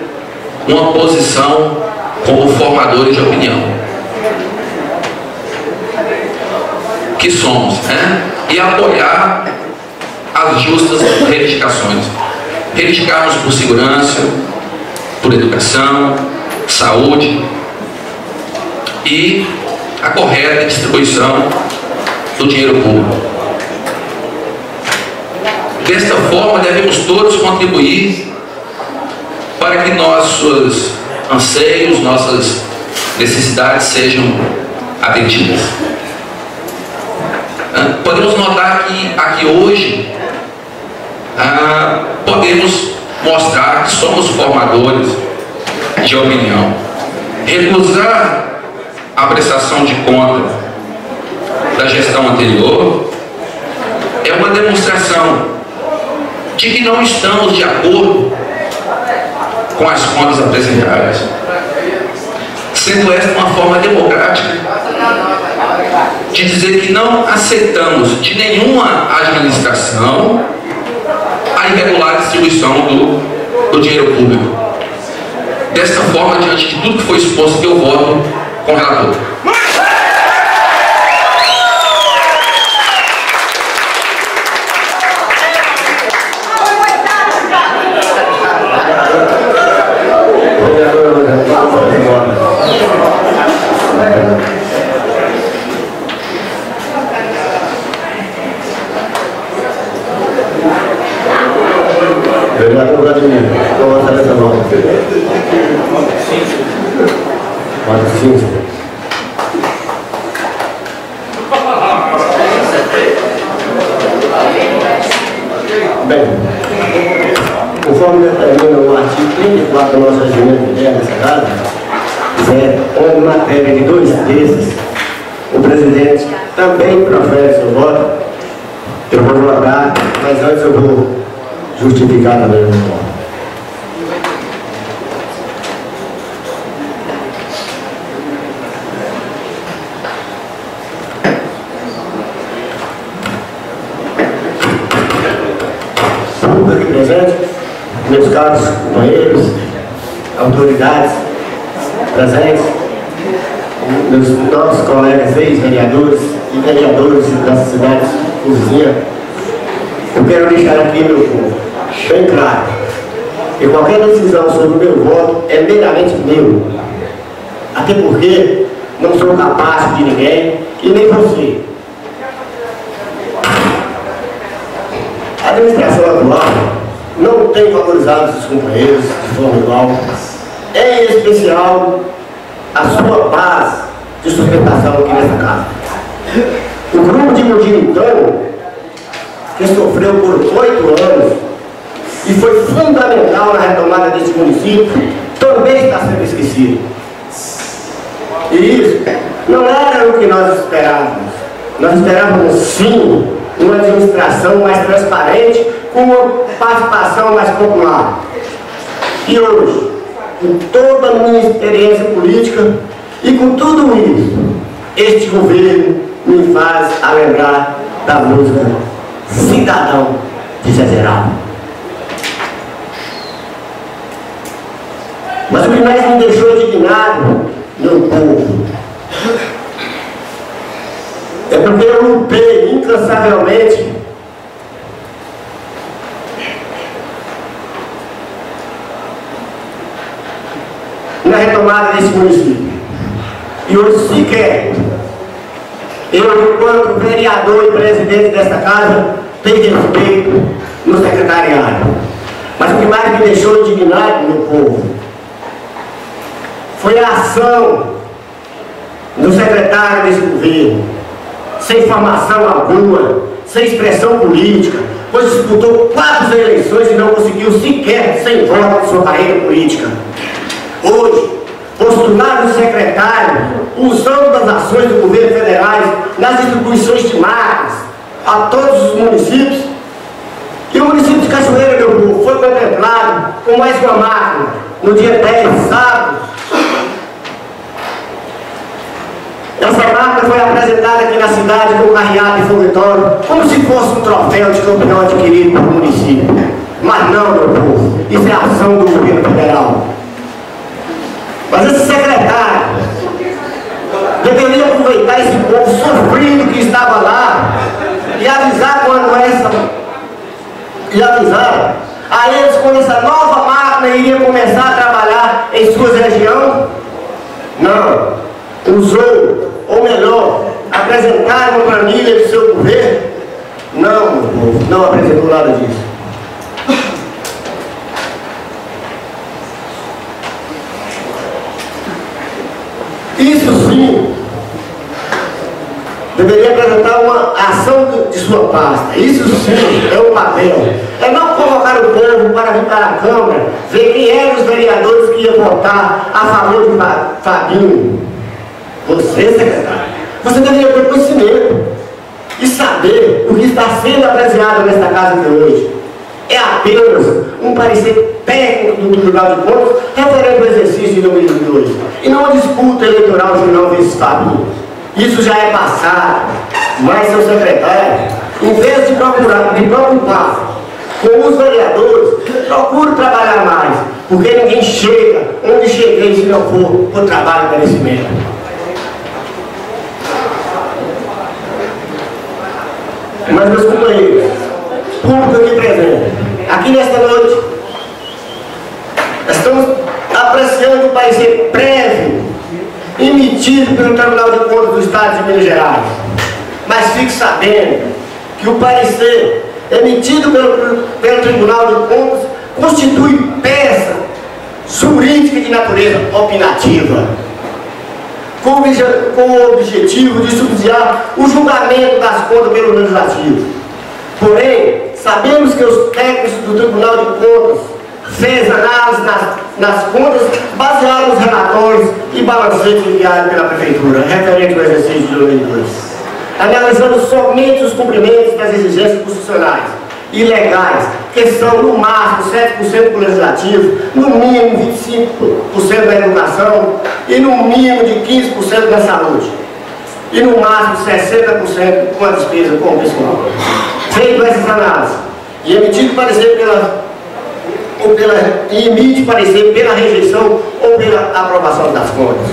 uma posição como formadores de opinião, que somos, né? E apoiar as justas reivindicações. Reivindicarmos por segurança, por educação, saúde e a correta distribuição do dinheiro público. Desta forma, devemos todos contribuir para que nossos anseios, nossas necessidades sejam atendidas. Podemos notar que aqui hoje podemos mostrar que somos formadores de opinião. Recusar a prestação de conta da gestão anterior é uma demonstração de que não estamos de acordo com as contas apresentadas, sendo esta uma forma democrática de dizer que não aceitamos de nenhuma administração a irregular distribuição do dinheiro público. Desta forma, diante de tudo que foi exposto, eu voto com o relator. Bem, conforme determina o artigo 34 do nosso regimento interno dessa casa, onde matéria de 2/3, o presidente também profere seu voto. Eu vou votar, mas antes eu vou justificar também o voto. Aqui presente, meus caros companheiros, autoridades presentes, meus nossos colegas ex-vereadores e vereadores das cidades vizinhas, eu quero deixar aqui, meu povo, bem claro, que qualquer decisão sobre o meu voto é meramente meu, até porque não sou capaz de ninguém e nem você. A administração atual não tem valorizado seus companheiros de forma igual, em especial a sua base de sustentação aqui nessa casa. O grupo de Mundim, então, que sofreu por 8 anos e foi fundamental na retomada desse município, também está sendo esquecido. E isso não era o que nós esperávamos. Nós esperávamos, sim, uma administração mais transparente, com uma participação mais popular. E hoje, com toda a minha experiência política e com tudo isso, este governo me faz lembrar da música Cidadão de Zé Geraldo. Mas o que mais me deixou indignado, meu povo, é porque eu lutei incansavelmente na retomada desse município. E hoje sequer eu, enquanto vereador e presidente desta casa, tenho respeito no secretariado. Mas o que mais me deixou indignado, meu povo, foi a ação do secretário desse governo, sem formação alguma, sem expressão política, pois disputou 4 eleições e não conseguiu sequer 100 votos de sua carreira política. Hoje, postulado o secretário, usando das ações do governo federais nas distribuições de máquinas a todos os municípios, e o município de Cachoeira, meu povo, foi contemplado com mais uma máquina no dia 10, sábado. Essa máquina foi apresentada aqui na cidade com carreado e foguetório, como se fosse um troféu de campeão adquirido pelo município. Mas não, meu povo, isso é ação do governo federal. Mas esse secretário deveria aproveitar esse povo sofrido que estava lá e avisar quando a eles quando essa nova máquina iria começar a trabalhar em suas regiões. Não, usou, ou melhor, apresentaram uma planilha do seu governo. Não, meu povo, não apresentou nada disso. Isso sim deveria apresentar uma ação de sua pasta. Isso sim é o papel. É não convocar o povo para vir para a Câmara, ver quem eram os vereadores que iam votar a favor de Fabinho. Você, secretário, você deveria ter conhecimento e saber o que está sendo apreciado nesta casa de hoje. É apenas um parecer técnico do Tribunal de Contas referente ao exercício de 2022 e não uma disputa eleitoral de não vezes Fabinho. Isso já é passado, mas seu secretário, em vez de preocupar com os vereadores, procure trabalhar mais, porque ninguém chega onde cheguei se não for por trabalho e merecimento. Mas, meus companheiros, público aqui presente, aqui nesta noite, estamos apreciando o parecer prévio emitido pelo Tribunal de Contas do Estado de Minas Gerais. Mas fique sabendo que o parecer emitido pelo Tribunal de Contas constitui peça jurídica de natureza opinativa, com o objetivo de subsidiar o julgamento das contas pelo Legislativo. Porém, sabemos que os técnicos do Tribunal de Contas fez análise nas contas baseadas nos relatórios e balancetes enviados pela Prefeitura, referente ao exercício de 2002, analisando somente os cumprimentos das exigências constitucionais e legais, que são no máximo 7% do Legislativo, no mínimo 25% da educação e no mínimo de 15% da saúde, e no máximo 60% com a despesa com o pessoal. Feito essas análises e emite parecer pela rejeição ou pela aprovação das contas.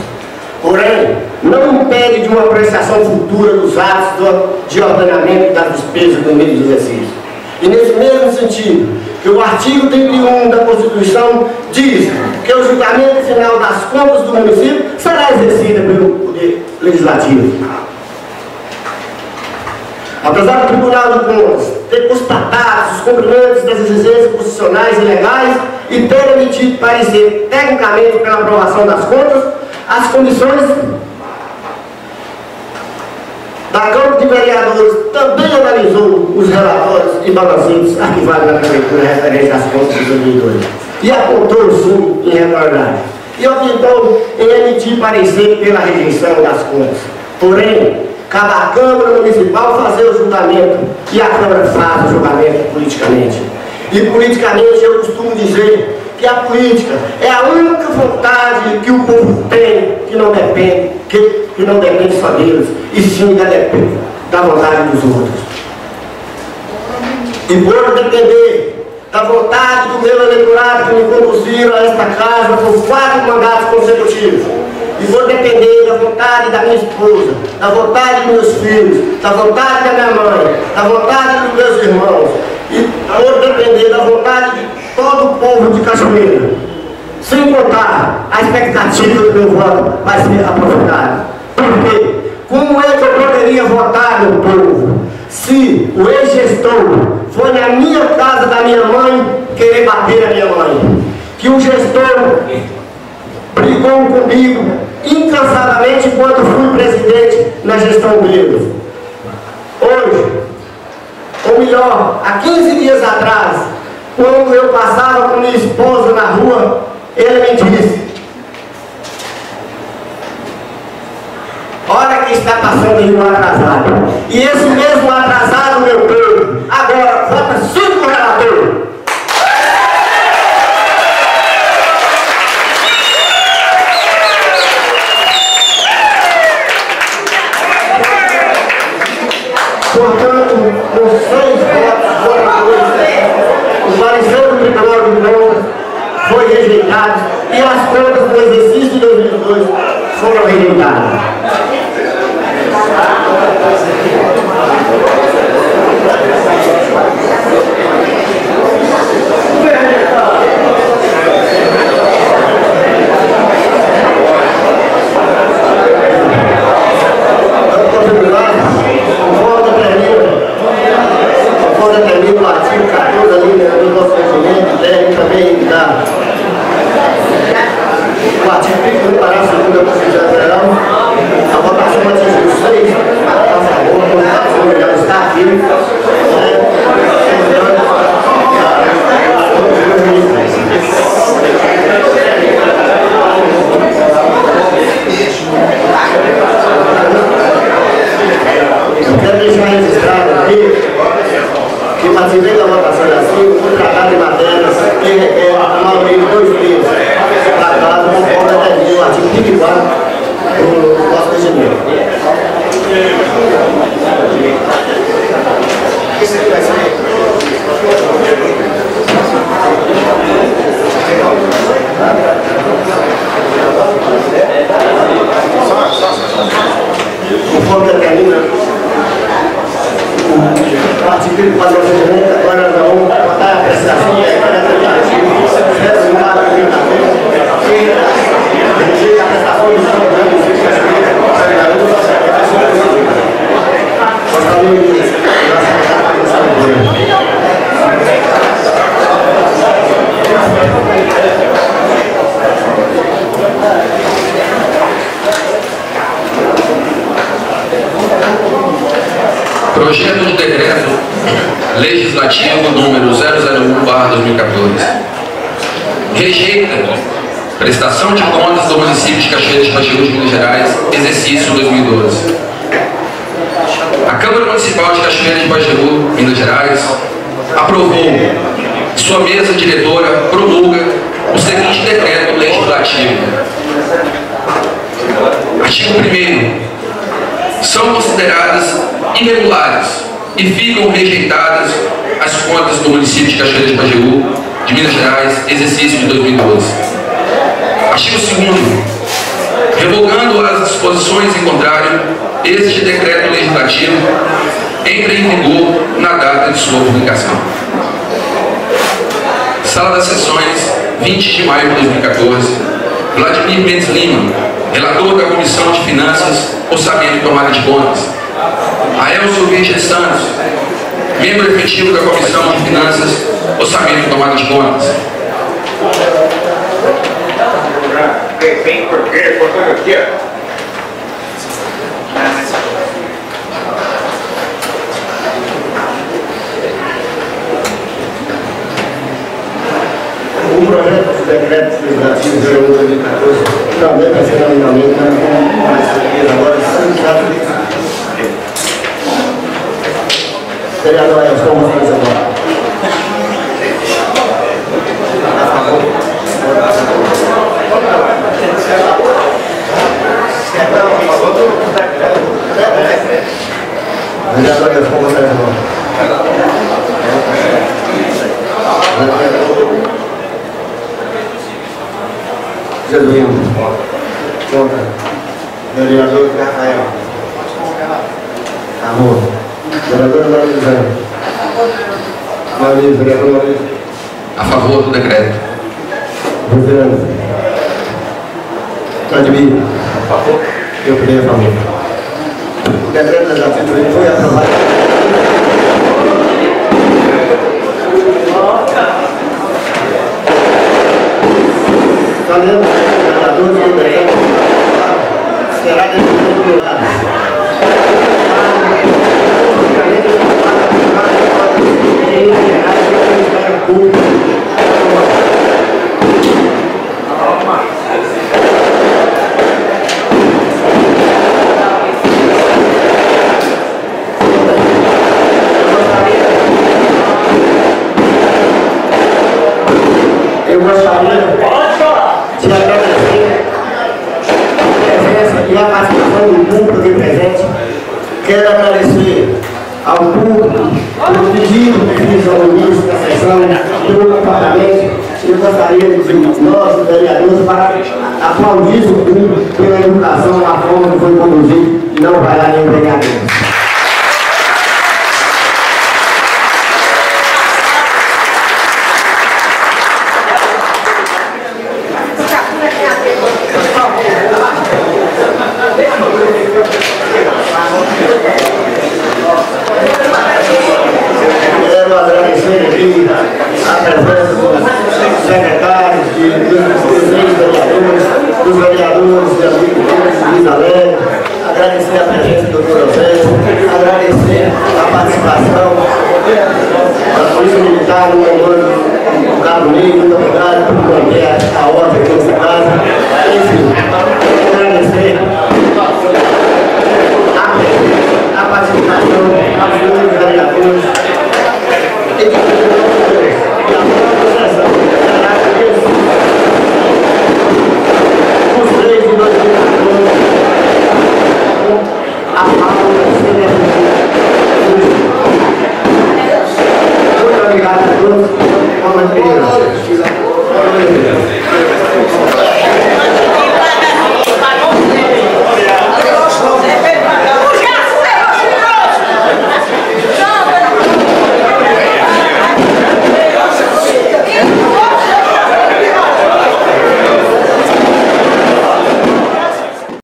Porém, não impede de uma apreciação futura dos atos de ordenamento das despesas do meio do exercício. E nesse mesmo sentido, que o artigo 31 da Constituição diz que o julgamento final das contas do município será exercido pelo Poder Legislativo. Apesar do Tribunal de Contas ter constatado os cumprimentos das exigências constitucionais e legais e ter emitido parecer tecnicamente pela aprovação das contas, as comissões da Câmara de Vereadores também analisou os relatórios e balancetes arquivados na Prefeitura referente às contas de 2002 e apontou sim irregularidade e optou em emitir parecer pela rejeição das contas. Porém, cabe à Câmara Municipal fazer o julgamento e a Câmara faz o julgamento politicamente. E politicamente eu costumo dizer que a política é a única vontade que o povo tem, que não depende só deles, e sim da vontade dos outros. E por depender da vontade do meu eleitorado que me conduziram a esta casa por 4 mandatos consecutivos, e vou depender da vontade da minha esposa, da vontade dos meus filhos, da vontade da minha mãe, da vontade dos meus irmãos, e vou depender da vontade de todo o povo de Cachoeira. Sem contar a expectativa do meu voto vai ser aprofundada. Por quê? Como é que eu poderia votar no povo se o ex-gestor foi na minha casa da minha mãe querer bater a minha mãe? Que o gestor brigou comigo incansadamente enquanto fui presidente na gestão dele. Hoje, ou melhor, há 15 dias atrás, quando eu passava com minha esposa na rua, ele me disse: olha quem está passando aí no atrasado. E esse mesmo atrasado, meu povo, agora vota 5 relatores. Portanto, com 6 votos, o parecer do Tribunal de Contas foi rejeitado e as contas do exercício de 2002 foram rejeitadas. Termina o artigo 14 ali no nosso regimento, deve também dar o artigo 31 para a segunda Constituição Federal. A votação atingiu 6 a favor. Legislativo número 001/2014. Rejeita prestação de contas do município de Cachoeira de Pajeú, de Minas Gerais, exercício 2012. A Câmara Municipal de Cachoeira de Pajeú, Minas Gerais, aprovou, sua mesa diretora promulga o seguinte decreto legislativo. Artigo 1º. São consideradas irregulares e ficam rejeitadas as contas do município de Cachoeira de Pajeú, de Minas Gerais, exercício de 2012. Artigo 2º. Revogando as disposições em contrário, este decreto legislativo entra em vigor na data de sua publicação. Sala das Sessões, 20 de maio de 2014. Vladimir Mendes Lima, relator da Comissão de Finanças, Orçamento e Tomada de Contas. Aelcio Virgem Santos, membro efetivo da Comissão de Finanças, Orçamento e Tomada de Contas. Bem porquê, cortando aqui, ó. O projeto de decreto legislativo 01/2014 também vai ser nominalmente, mas agora sancionado. Vereador Aelcio, como vocês agora? A favor. Vereador Aelcio, como vocês agora? Jesuíno. Contra. Vereador Rafael. Amor. Vereador Marizano. Maurício. Vereador Maurício. A favor do decreto. Reverendo. Vladimir. A favor. Eu pedi a favor. O decreto legislativo foi aprovado. Valendo, vereador do decreto será definido pelo lado. Eu gostaria de agradecer a presença e a participação do público aqui presente. Quero agradecer ao público pelo pedido que fiz ao início da sessão, pelo comportamento. Eu gostaria de nós, os vereadores, para aplaudir o público pela educação, a forma que foi conduzido e não vai lá nem vereadores. Quero agradecer aqui a presença dos secretários, dos vereadores de Luiz Alegre, agradecer a presença do Dr. José, agradecer a participação da Polícia Militar no comando do Cabo Negro. Muito obrigado por manter a ordem.